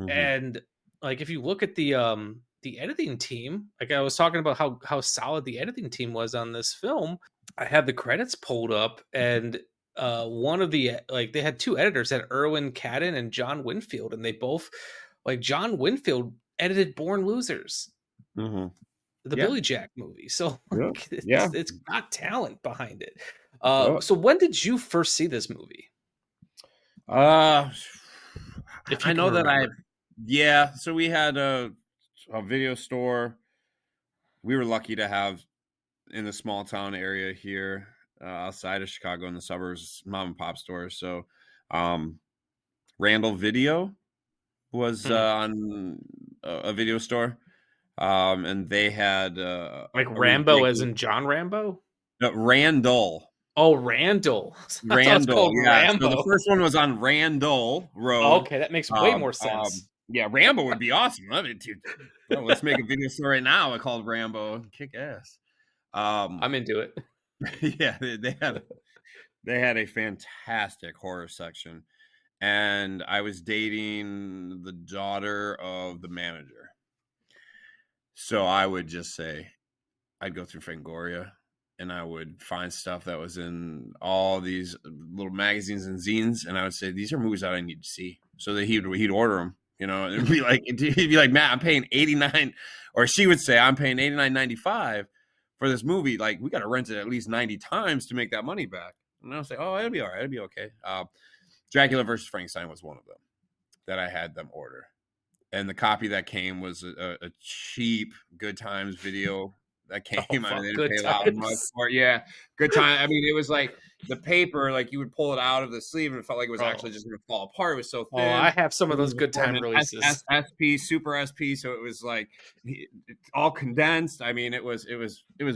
And like if you look at the editing team, like I was talking about how solid the editing team was on this film. I had the credits pulled up, and one of the they had 2 editors, had Erwin Cadden and John Winfield, and they both John Winfield edited Born Losers. The Billy Jack movie. So it's got talent behind it. So when did you first see this movie? I know that so we had a video store. We were lucky to have in the small town area here outside of Chicago in the suburbs, mom and pop stores. So Randall Video was on a video store. And they had Rambo as in John Rambo? No, Randall. Oh, Randall. Randall. Yeah. Rambo. So the first one was on Randall Road. Oh, okay, that makes way more sense. Rambo would be awesome. Let's make a video store right now called Rambo. Kick ass. I'm into it. Yeah, they had a fantastic horror section, and I was dating the daughter of the manager. So I would just say, I'd go through Fangoria and I would find stuff that was in all these little magazines and zines. And I would say, these are movies that I need to see. So that he'd order them, and he'd be like, Matt, I'm paying $89, or she would say, I'm paying $89.95 for this movie. Like, we got to rent it at least 90 times to make that money back. And I'll say, oh, it'll be all right. It'll be okay. Dracula versus Frankenstein was one of them that I had them order. And the copy that came was a cheap Good Times video that came Oh, out. fuck, They didn't good pay that much times. for it. Yeah, good time. I mean, it was like the paper, like you would pull it out of the sleeve and it felt like it was actually just going to fall apart. It was so thin. Oh, I have some of those good time And releases. SP, super SP, so it was like all condensed. I mean, it was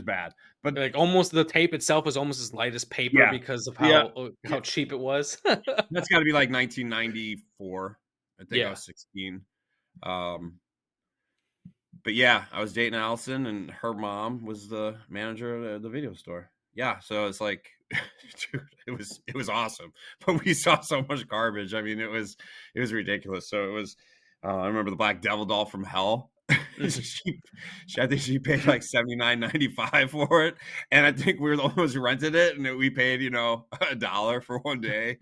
bad. But Like almost the tape itself was almost as light as paper Yeah. because of Yeah. how cheap it was. that's got to be like 1994. I think I Yeah. was 16. But yeah, I was dating Allison, and her mom was the manager of the video store. Yeah, so it's like, dude, it was awesome. But we saw so much garbage. I mean, it was ridiculous. So it was. I remember the Black Devil doll from Hell. I think she paid like $79.95 for it, and I think we were the only ones who rented it, and we paid $1 for one day.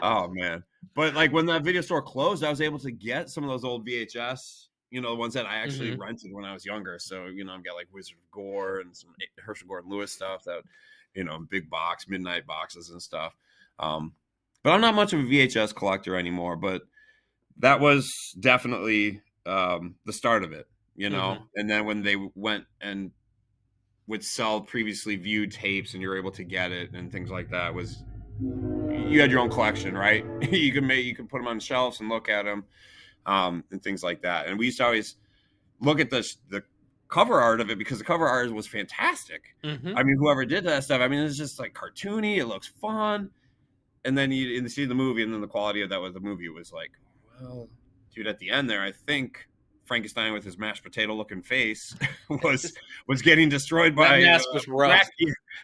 Oh man! But like when that video store closed, I was able to get some of those old VHS. The ones that I actually rented when I was younger. So, I've got like Wizard of Gore and some Herschel Gordon Lewis stuff that, big box, midnight boxes and stuff. But I'm not much of a VHS collector anymore, but that was definitely the start of it, And then when they went and would sell previously viewed tapes and you're able to get it and things like that, you had your own collection, right? you could put them on shelves and look at them. And things like that. And we used to always look at the cover art of it because the cover art was fantastic. I mean, whoever did that stuff, I mean, it's just like cartoony. It looks fun. And then you see the movie, and then the quality of that with the movie was like, well, dude, at the end there, I think Frankenstein with his mashed potato looking face was getting destroyed by that mask was rough.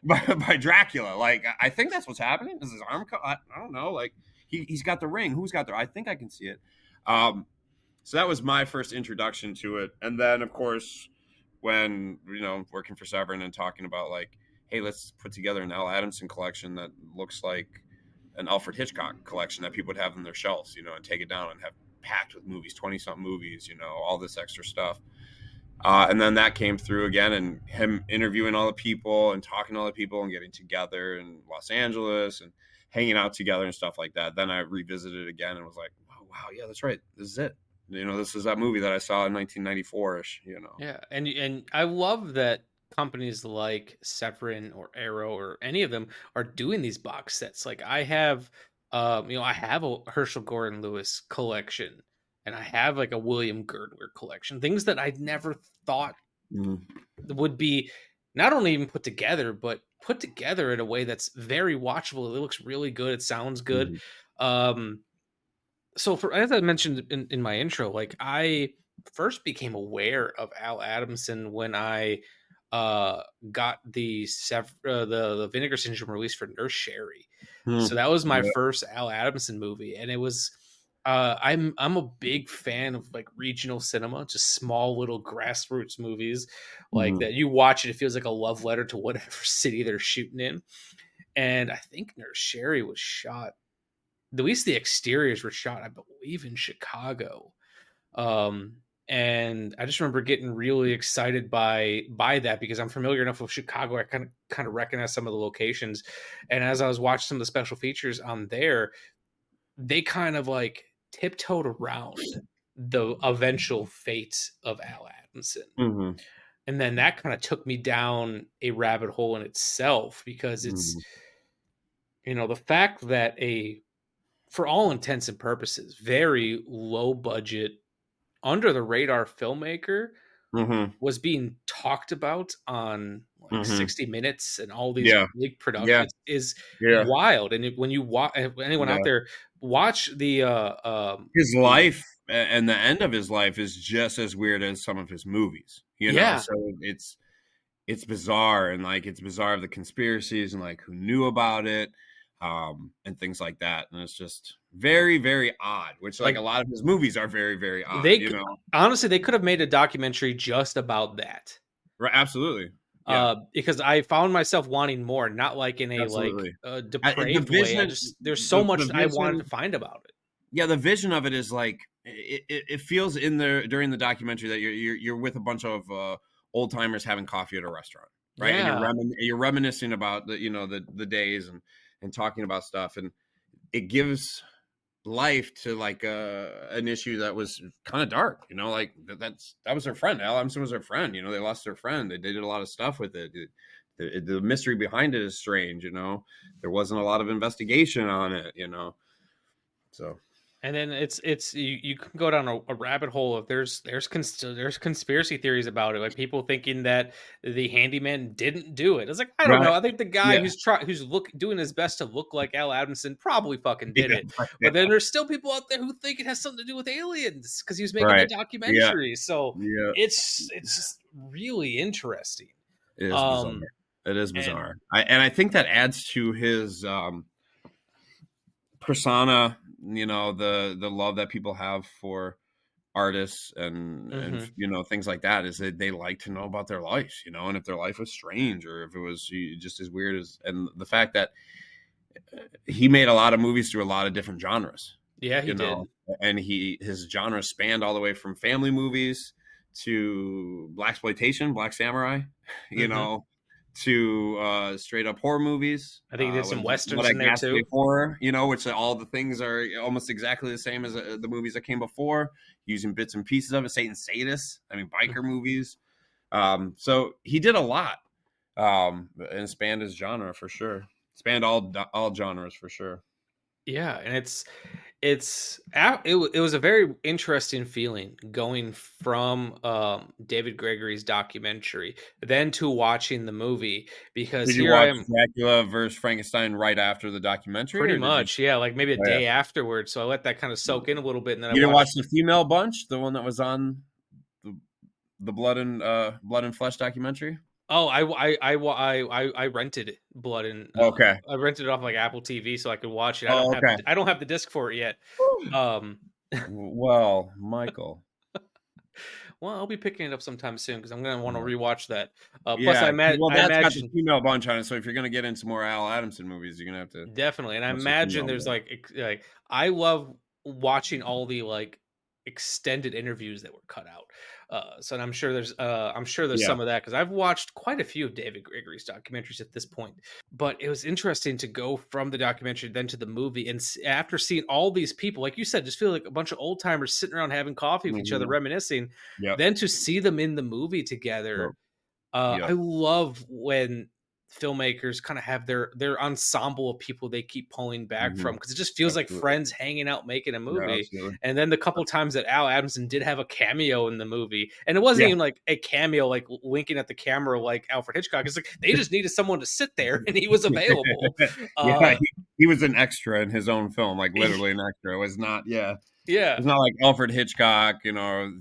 by Dracula. Like, I think that's what's happening. Is his arm cut? I don't know. Like, he's got the ring. Who's got the? I think I can see it. So that was my first introduction to it. And then, of course, when, working for Severin and talking about like, hey, let's put together an Al Adamson collection that looks like an Alfred Hitchcock collection that people would have on their shelves, and take it down and have packed with movies, 20-something movies, all this extra stuff. And then that came through again, and him interviewing all the people and talking to all the people and getting together in Los Angeles and hanging out together and stuff like that. Then I revisited it again and was like, wow, yeah, that's right. This is it. This is that movie that I saw in 1994-ish, Yeah, and I love that companies like Severin or Arrow or any of them are doing these box sets. Like I have, I have a Herschel Gordon Lewis collection, and I have like a William Girdler collection. Things that I never thought would be not only even put together, but put together in a way that's very watchable. It looks really good. It sounds good. So as I mentioned in my intro, like I first became aware of Al Adamson when I got the Vinegar Syndrome release for Nurse Sherry. So that was my first Al Adamson movie, and it was I'm a big fan of like regional cinema, just small little grassroots movies like that. You watch it, it feels like a love letter to whatever city they're shooting in. And I think Nurse Sherry was shot. At least the exteriors were shot, I believe, in Chicago. And I just remember getting really excited by that because I'm familiar enough with Chicago. I kind of recognize some of the locations. And as I was watching some of the special features on there, they kind of like tiptoed around the eventual fate of Al Adamson. And then that kind of took me down a rabbit hole in itself because it's, the fact that for all intents and purposes, very low budget, under the radar filmmaker was being talked about on like 60 Minutes and all these big productions is wild. And when you watch, anyone out there, watch his life and the end of his life is just as weird as some of his movies. So it's bizarre, and like it's bizarre of the conspiracies and like who knew about it. And things like that, and it's just very, very odd. Which, like a lot of his movies are very, very odd. Honestly, they could have made a documentary just about that. Right? Absolutely. Because I found myself wanting more, not like in a depraved way. There's so much I wanted to find about it. Yeah, the vision of it is like it feels in there during the documentary that you're with a bunch of old timers having coffee at a restaurant, right? Yeah. And you're reminiscing about the days and talking about stuff, and it gives life to like an issue that was kind of dark, you know, like that was their friend. Al Adamson was their friend, you know, they lost their friend. They did a lot of stuff with it. The mystery behind it is strange, you know. There wasn't a lot of investigation on it, you know. So, and then it's you can go down a rabbit hole of there's conspiracy theories about it, like people thinking that the handyman didn't do it. It's like, I don't know. I think the guy who's doing his best to look like Al Adamson probably fucking did it. But then there's still people out there who think it has something to do with aliens because he was making a documentary. So it's just really interesting. It is bizarre. It is bizarre. And I think that adds to his persona, you know, the love that people have for artists and you know, things like that, is that they like to know about their lives, you know, and if their life was strange or if it was just as weird as, and the fact that he made a lot of movies through a lot of different genres. Yeah, he did. And his genre spanned all the way from family movies to blaxploitation, Black Samurai, you know, to straight up horror movies. I think he did some westerns in there too. Horror, you know, which all the things are almost exactly the same as the movies that came before, using bits and pieces of it. Satan Sadists, I mean, biker movies. So he did a lot, and spanned his genre for sure. Spanned all genres for sure. Yeah, and it was a very interesting feeling going from David Gregory's documentary then to watching the movie, because did you watch Dracula versus Frankenstein right after the documentary? Pretty much, yeah, like maybe a day afterwards. So I let that kind of soak in a little bit, and then you didn't watch the Female Bunch, the one that was on the Blood and Flesh documentary. Oh, I rented Blood and okay. I rented it off like Apple TV so I could watch it. I don't have the disc for it yet. Well, Michael. Well, I'll be picking it up sometime soon because I'm gonna want to rewatch that. Plus, I imagine got the Female Bunch on it. So if you're gonna get into more Al Adamson movies, you're gonna have to definitely. And I imagine there's like I love watching all the like extended interviews that were cut out. So I'm sure there's some of that, because I've watched quite a few of David Gregory's documentaries at this point. But it was interesting to go from the documentary then to the movie, and after seeing all these people, like you said, just feel like a bunch of old timers sitting around having coffee with each other, reminiscing. Then to see them in the movie together, I love when filmmakers kind of have their ensemble of people they keep pulling back from, because it just feels like friends hanging out making a movie. And then the couple times that Al Adamson did have a cameo in the movie, and it wasn't even like a cameo like winking at the camera like Alfred Hitchcock. It's like they just needed someone to sit there and he was available. He was an extra in his own film, like literally an extra. It was not it's not like Alfred Hitchcock, you know.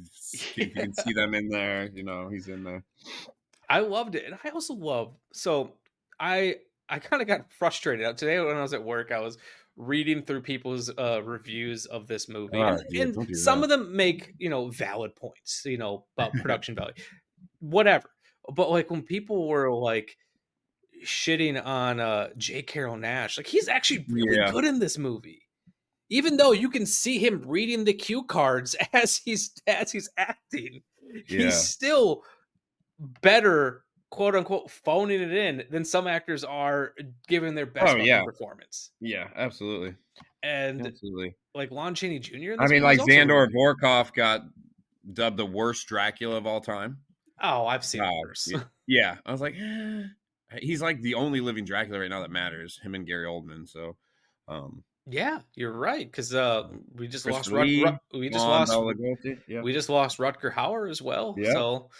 You can see them in there, you know, he's in there. I loved it. And I also love, so I kind of got frustrated out today when I was at work. I was reading through people's reviews of this movie, and some of them make, you know, valid points, you know, about production value, whatever. But like when people were like shitting on J. Carrol Naish, like he's actually really good in this movie. Even though you can see him reading the cue cards as he's acting, he's still better, quote unquote, phoning it in than some actors are giving their best performance. Yeah, absolutely. And like Lon Chaney Jr. I mean, like Zandor Vorkov got dubbed the worst Dracula of all time. Oh, I've seen worse. Yeah, I was like, he's like the only living Dracula right now that matters. Him and Gary Oldman. So, yeah, you're right, because we just lost Rutger Hauer as well. Yeah. So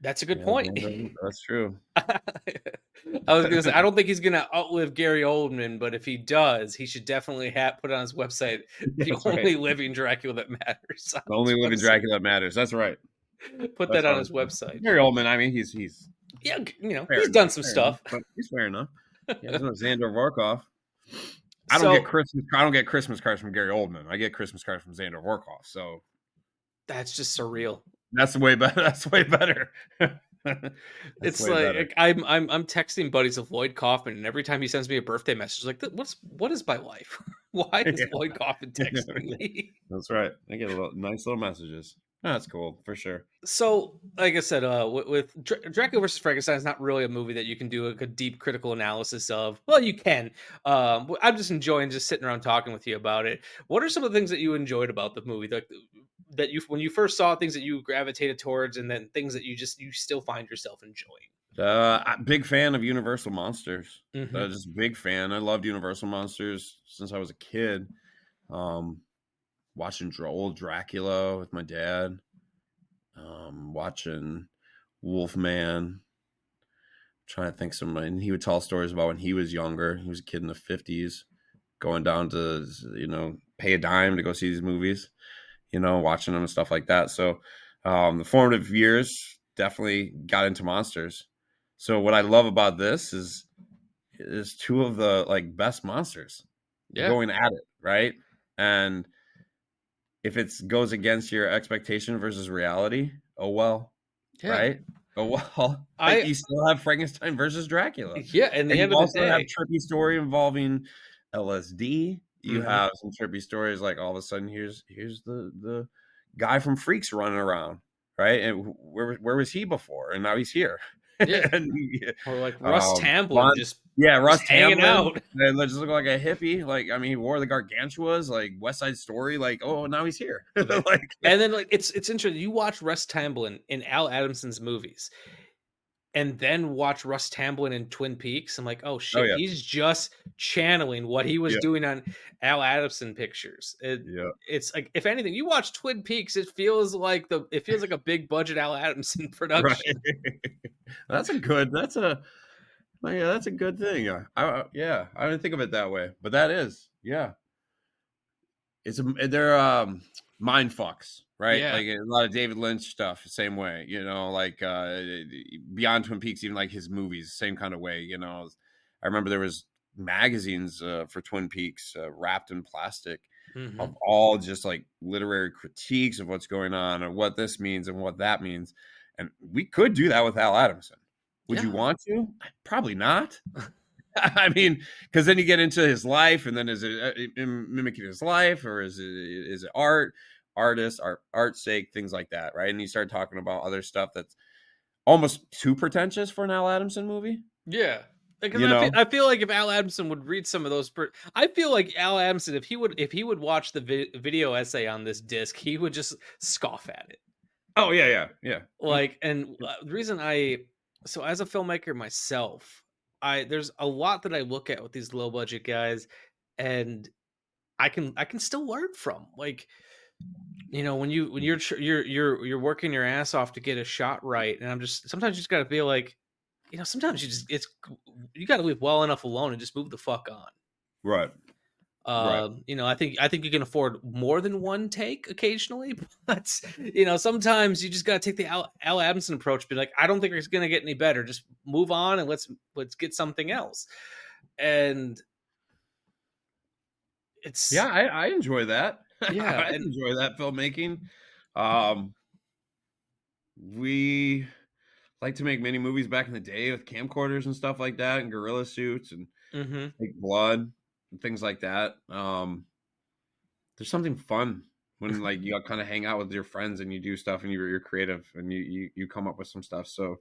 that's a good point. That's true. I was gonna say, I don't think he's gonna outlive Gary Oldman, but if he does, he should definitely put on his website the only living Dracula that matters. The only living Dracula that matters. That's right. Put that on his website. Gary Oldman, I mean, he's yeah, you know, he's done some stuff, but he's fair enough. There's no Zandor Vorkov. I don't get Christmas cards from Gary Oldman. I get Christmas cards from Zandor Vorkov. So that's just surreal. That's way better. That's way better. It's like better. I'm texting buddies of Lloyd Kaufman, and every time he sends me a birthday message, like, what is my life? Why is Lloyd Kaufman texting me? That's right. I get nice little messages. That's cool for sure. So, like I said, with Dracula versus Frankenstein is not really a movie that you can do a deep critical analysis of. Well, you can. I'm just enjoying just sitting around talking with you about it. What are some of the things that you enjoyed about the movie, that you when you first saw, things that you gravitated towards, and then things that you still find yourself enjoying? Big fan of Universal Monsters. Mhm. Just big fan. I loved Universal Monsters since I was a kid. Watching old Dracula with my dad. Watching Wolfman. Trying to think and he would tell stories about when he was younger. He was a kid in the 50s, going down to, pay a dime to go see these movies, watching them and stuff like that. So the formative years definitely got into monsters. So what I love about this is two of the best monsters going at it, right? And if it goes against your expectation versus reality, oh well, right? Oh well, you still have Frankenstein versus Dracula. Yeah, and the end you of also the day, have trippy story involving LSD. You have some trippy stories like all of a sudden here's the guy from Freaks running around, right? And where was he before? And now he's here. Yeah. Or like Russ Tamblyn Russ hanging out. And just look like a hippie. He wore the gargantuas, like West Side Story. Oh, now he's here. And then it's interesting. You watch Russ Tamblyn in Al Adamson's movies, and then watch Russ Tamblyn in Twin Peaks. I'm like, oh shit, he's just channeling what he was doing on Al Adamson pictures. It's like, if anything, you watch Twin Peaks, it feels like a big budget Al Adamson production. Right. That's a good thing. I didn't think of it that way, but that is, they're mind fucks, right? A lot of David Lynch stuff, same way, beyond Twin Peaks, even his movies, same kind of way. I remember there was magazines for Twin Peaks wrapped in plastic of all just literary critiques of what's going on and what this means and what that means. And we could do that with Al Adamson. Would you want to? Probably not. I mean, because then you get into his life, and then is it mimicking his life, or is it art's sake, things like that, right? And you start talking about other stuff that's almost too pretentious for an Al Adamson movie. Yeah. I feel like if Al Adamson would read some of those, I feel like Al Adamson, if he would watch the video essay on this disc, he would just scoff at it. Oh yeah. And the reason so as a filmmaker myself, there's a lot that I look at with these low budget guys, and I can still learn from. When you're working your ass off to get a shot right, and sometimes you just gotta feel like, sometimes you gotta leave well enough alone and just move the fuck on. Right. I think you can afford more than one take occasionally, but sometimes you just gotta take the Al Adamson approach. Be like, I don't think it's gonna get any better. Just move on and let's get something else. And it's I enjoy that. Yeah, I enjoy that filmmaking. We like to make many movies back in the day with camcorders and stuff like that, and gorilla suits and fake blood. Things like that. There's something fun when you kind of hang out with your friends and you do stuff and you're creative and you come up with some stuff. So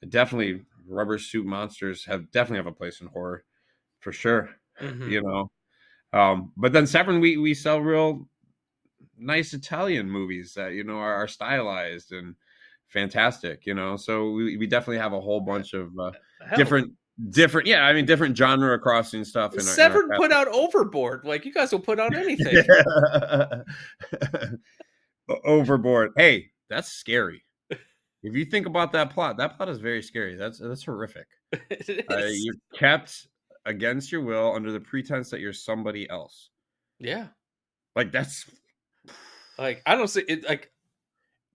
definitely rubber suit monsters definitely have a place in horror for sure. But then Severin, we sell real nice Italian movies that are stylized and fantastic. So we definitely have a whole bunch of different genre crossing stuff. Severin put out Overboard. You guys will put out anything. Overboard. Hey, that's scary. If you think about that plot is very scary. That's horrific. You're kept against your will under the pretense that you're somebody else. Yeah. That's I don't see it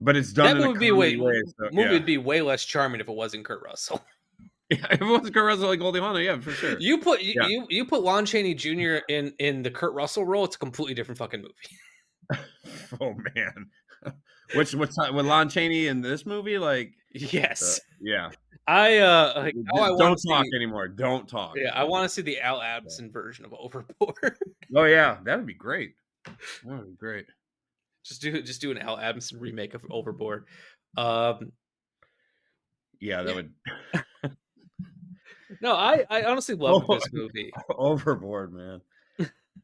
but it's done that in movie a way. Movie would be way less charming if it wasn't Kurt Russell. Yeah, if it wasn't Kurt Russell, Goldie Hawn, for sure. You put Lon Chaney Jr. in the Kurt Russell role, it's a completely different fucking movie. Oh man, what's with Lon Chaney in this movie? Yes, yeah. Don't talk anymore. Don't talk. Yeah, I want to see the Al Adamson version of Overboard. Oh yeah, that would be great. That would be great. Just do an Al Adamson remake of Overboard. Yeah, that would. No, I honestly loved this movie. Overboard, man.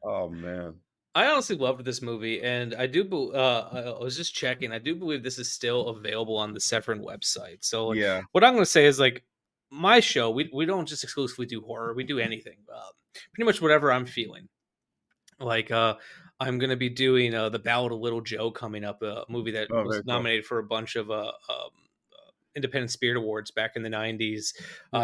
Oh man. I honestly loved this movie, and I do. I was just checking. I do believe this is still available on the Severin website. So, like, Yeah. what I'm going to say is, like, my show, we don't just exclusively do horror. We do anything, pretty much whatever I'm feeling. Like, I'm going to be doing the Ballad of Little Joe coming up, a movie that was very cool. nominated for a bunch of Independent Spirit Awards back in the 90s.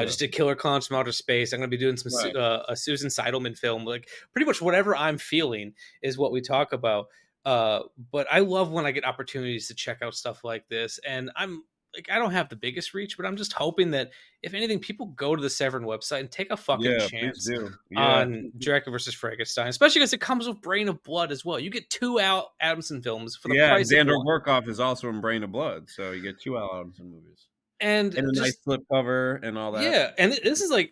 Just did Killer Clowns from Outer Space. I'm going to be doing some a Susan Seidelman film. Like, pretty much whatever I'm feeling is what we talk about. But I love when I get opportunities to check out stuff like this. And I'm like, I don't have the biggest reach, but I'm just hoping that if anything, people go to the Severin website and take a fucking chance on Dracula versus Frankenstein, especially because it comes with Brain of Blood as well. You get 2 Al Adamson films for the price of Xander one. Workoff is also in Brain of Blood, so you get 2 Al Adamson movies and a nice slip cover and all that. Yeah, and this is like,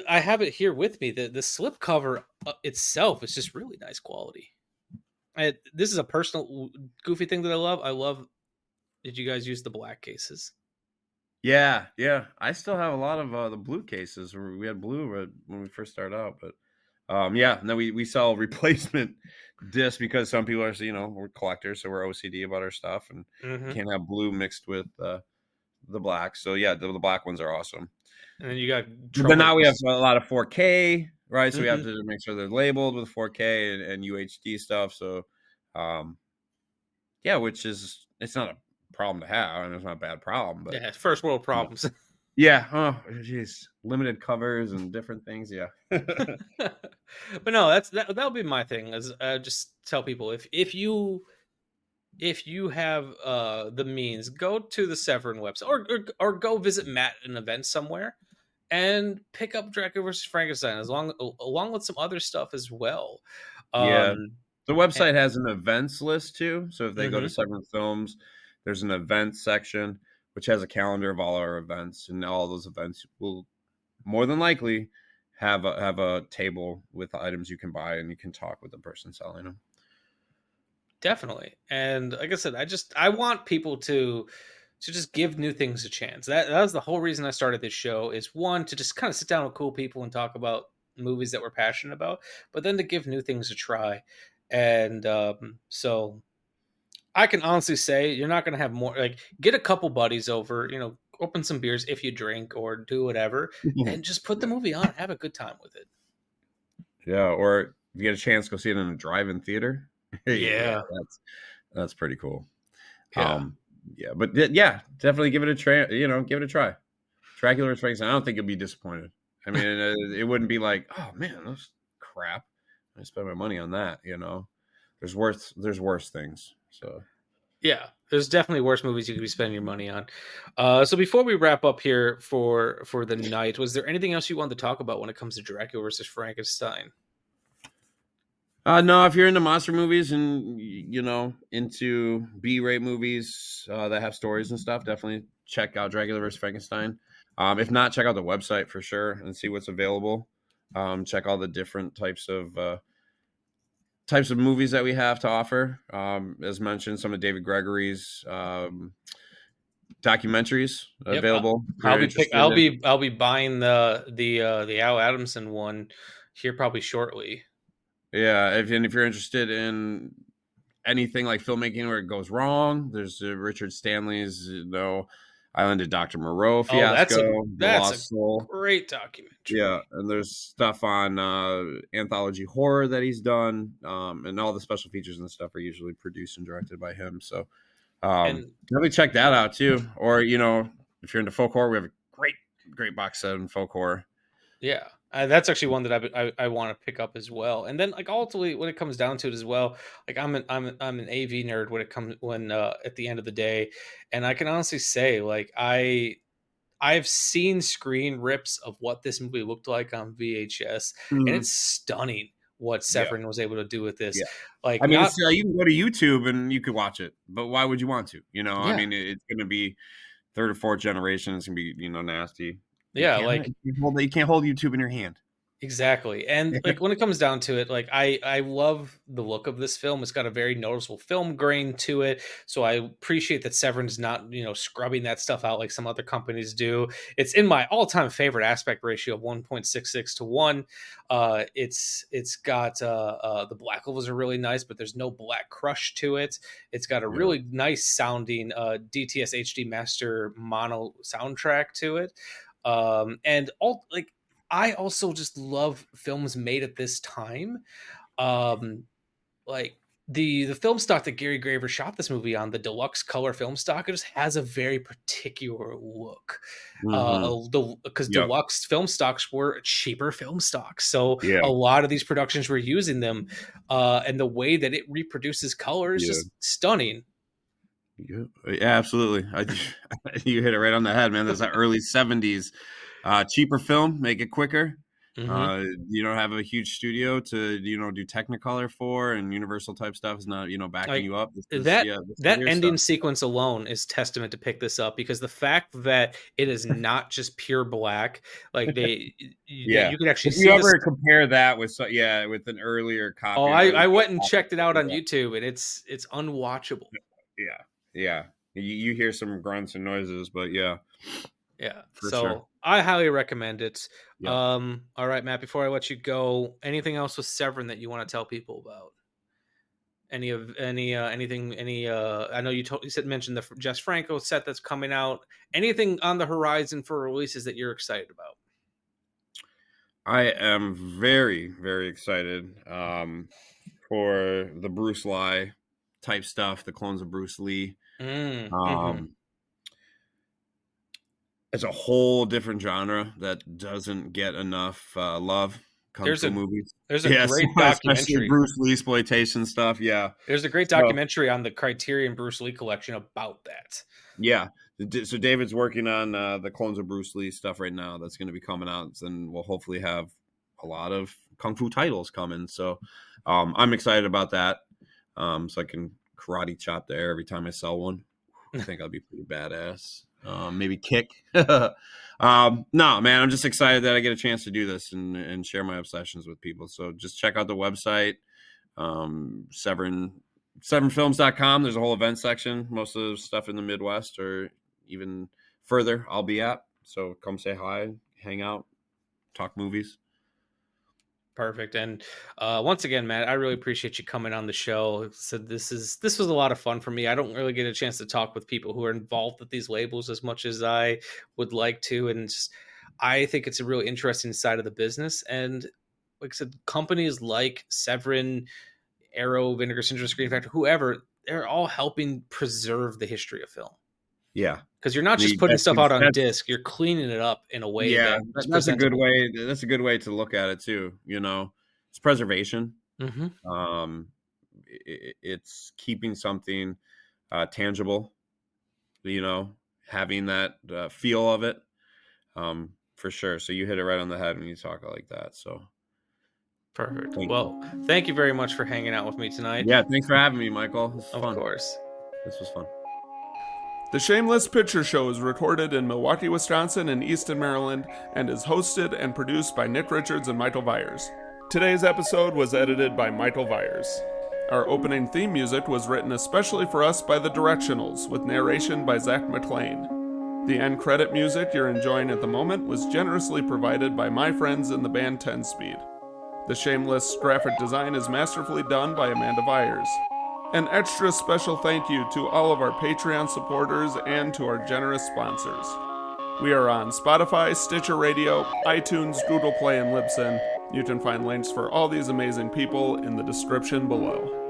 I have it here with me. The slip cover itself is just really nice quality. This is a personal goofy thing that I love. Did you guys use the black cases? Yeah. I still have a lot of the blue cases. We had blue when we first started out, but and then we sell replacement discs because some people are, we're collectors, so we're OCD about our stuff and can't have blue mixed with the black. So yeah, the black ones are awesome. And then you got, but now we have a lot of 4K, right? So we have to make sure they're labeled with 4K and UHD stuff. So, which is, it's not a problem to have, and it's not a bad problem, but first world problems. Oh geez, limited covers and different things. But no, that'll be my thing, is just tell people, if you have the means, go to the Severin website or go visit Matt at an event somewhere and pick up Dracula vs. Frankenstein along with some other stuff as well. The website has an events list too, so if they go to Severin Films, there's an events section which has a calendar of all our events, and all those events will more than likely have a table with items you can buy, and you can talk with the person selling them. Definitely. And like I said, I want people to just give new things a chance. That was the whole reason I started this show, is one, to just kind of sit down with cool people and talk about movies that we're passionate about, but then to give new things a try. And so I can honestly say you're not going to have more, like, get a couple buddies over, open some beers if you drink or do whatever, and just put the movie on and have a good time with it. Yeah. Or if you get a chance, go see it in a drive-in theater. That's pretty cool. But definitely give it a try. Give it a try. Dracula vs. Frankenstein. I don't think you'll be disappointed. I mean, it wouldn't be like, oh man, that's crap. I spent my money on that. There's worse things. So yeah, there's definitely worse movies you could be spending your money on. So before we wrap up here for the night, was there anything else you wanted to talk about when it comes to Dracula vs. Frankenstein? No, if you're into monster movies and, into B-rate movies that have stories and stuff, definitely check out Dracula vs. Frankenstein. If not, check out the website for sure and see what's available. Check all the different types of movies that we have to offer. As mentioned, some of David Gregory's documentaries available. I'll be buying the Al Adamson one here probably shortly. Yeah, if you're interested in anything like filmmaking where it goes wrong, there's Richard Stanley's Island of Dr. Moreau fiasco. That's a great documentary. Yeah, and there's stuff on anthology horror that he's done, and all the special features and stuff are usually produced and directed by him. So really check that out too. Or if you're into folk horror, we have a great box set in folk horror. Yeah. That's actually one that I want to pick up as well. And then, like, ultimately when it comes down to it as well, like, I'm an AV nerd when at the end of the day, and I can honestly say, like, I've seen screen rips of what this movie looked like on VHS, and it's stunning what Severin was able to do with this. Yeah. Like, I mean, you can go to YouTube and you could watch it, but why would you want to? I mean, it's going to be third or fourth generation. It's going to be nasty. Yeah, you can't hold YouTube in your hand. Exactly. And like when it comes down to it, like I love the look of this film. It's got a very noticeable film grain to it. So I appreciate that Severin's not, scrubbing that stuff out like some other companies do. It's in my all-time favorite aspect ratio of 1.66 to 1. It's got the black levels are really nice, but there's no black crush to it. It's got a really nice sounding DTS HD Master mono soundtrack to it. And all like I also just love films made at this time. Like the film stock that Gary Graver shot this movie on, the deluxe color film stock, it just has a very particular look. Because deluxe film stocks were cheaper film stocks. So a lot of these productions were using them. And the way that it reproduces color is just stunning. Yeah, absolutely. You hit it right on the head, man. There's that early 70s. Cheaper film, make it quicker. You don't have a huge studio to do Technicolor for, and Universal type stuff is not backing you up. That ending sequence alone is testament to pick this up, because the fact that it is not just pure black, like you can actually see. You ever compare that with with an earlier copy? Oh, I went and checked it out on YouTube, and it's unwatchable. Yeah. You hear some grunts and noises, but yeah. So sure. I highly recommend it. All right, Matt, before I let you go, anything else with Severin that you want to tell people about? I know you mentioned the Jess Franco set that's coming out. Anything on the horizon for releases that you're excited about? I am very, very excited for the Bruce Lee type stuff, the clones of Bruce Lee. It's a whole different genre that doesn't get enough love. There's a great documentary, especially Bruce Lee exploitation stuff. Yeah, there's a great documentary on the Criterion Bruce Lee collection about that. Yeah, so David's working on the clones of Bruce Lee stuff right now. That's going to be coming out, and we'll hopefully have a lot of kung fu titles coming. So I'm excited about that. So I can karate chop the air every time I sell one. I think I'll be pretty badass. Maybe kick. No, man, I'm just excited that I get a chance to do this and share my obsessions with people. So just check out the website, severinfilms.com. There's a whole event section. Most of the stuff in the Midwest or even further I'll be at. So come say hi, hang out, talk movies. Perfect. And once again, Matt, I really appreciate you coming on the show. So this was a lot of fun for me. I don't really get a chance to talk with people who are involved with these labels as much as I would like to. And I think it's a really interesting side of the business. And like I said, companies like Severin, Arrow, Vinegar Syndrome, Screen Factory, whoever, they're all helping preserve the history of film. Yeah. Because you're not just putting stuff out on disc, you're cleaning it up in a way. Yeah, that's a good way. That's a good way to look at it too. It's preservation. It's keeping something tangible. Having that feel of it, for sure. So you hit it right on the head when you talk like that. So perfect. Thank you very much for hanging out with me tonight. Yeah, thanks for having me, Michael. This was fun. Of course, this was fun. The Shameless Picture Show is recorded in Milwaukee, Wisconsin and Easton, Maryland, and is hosted and produced by Nick Richards and Michael Viers. Today's episode was edited by Michael Viers. Our opening theme music was written especially for us by The Directionals, with narration by Zach McClain. The end credit music you're enjoying at the moment was generously provided by my friends in the band 10 Speed. The Shameless graphic design is masterfully done by Amanda Viers. An extra special thank you to all of our Patreon supporters and to our generous sponsors. We are on Spotify, Stitcher Radio, iTunes, Google Play, and Libsyn. You can find links for all these amazing people in the description below.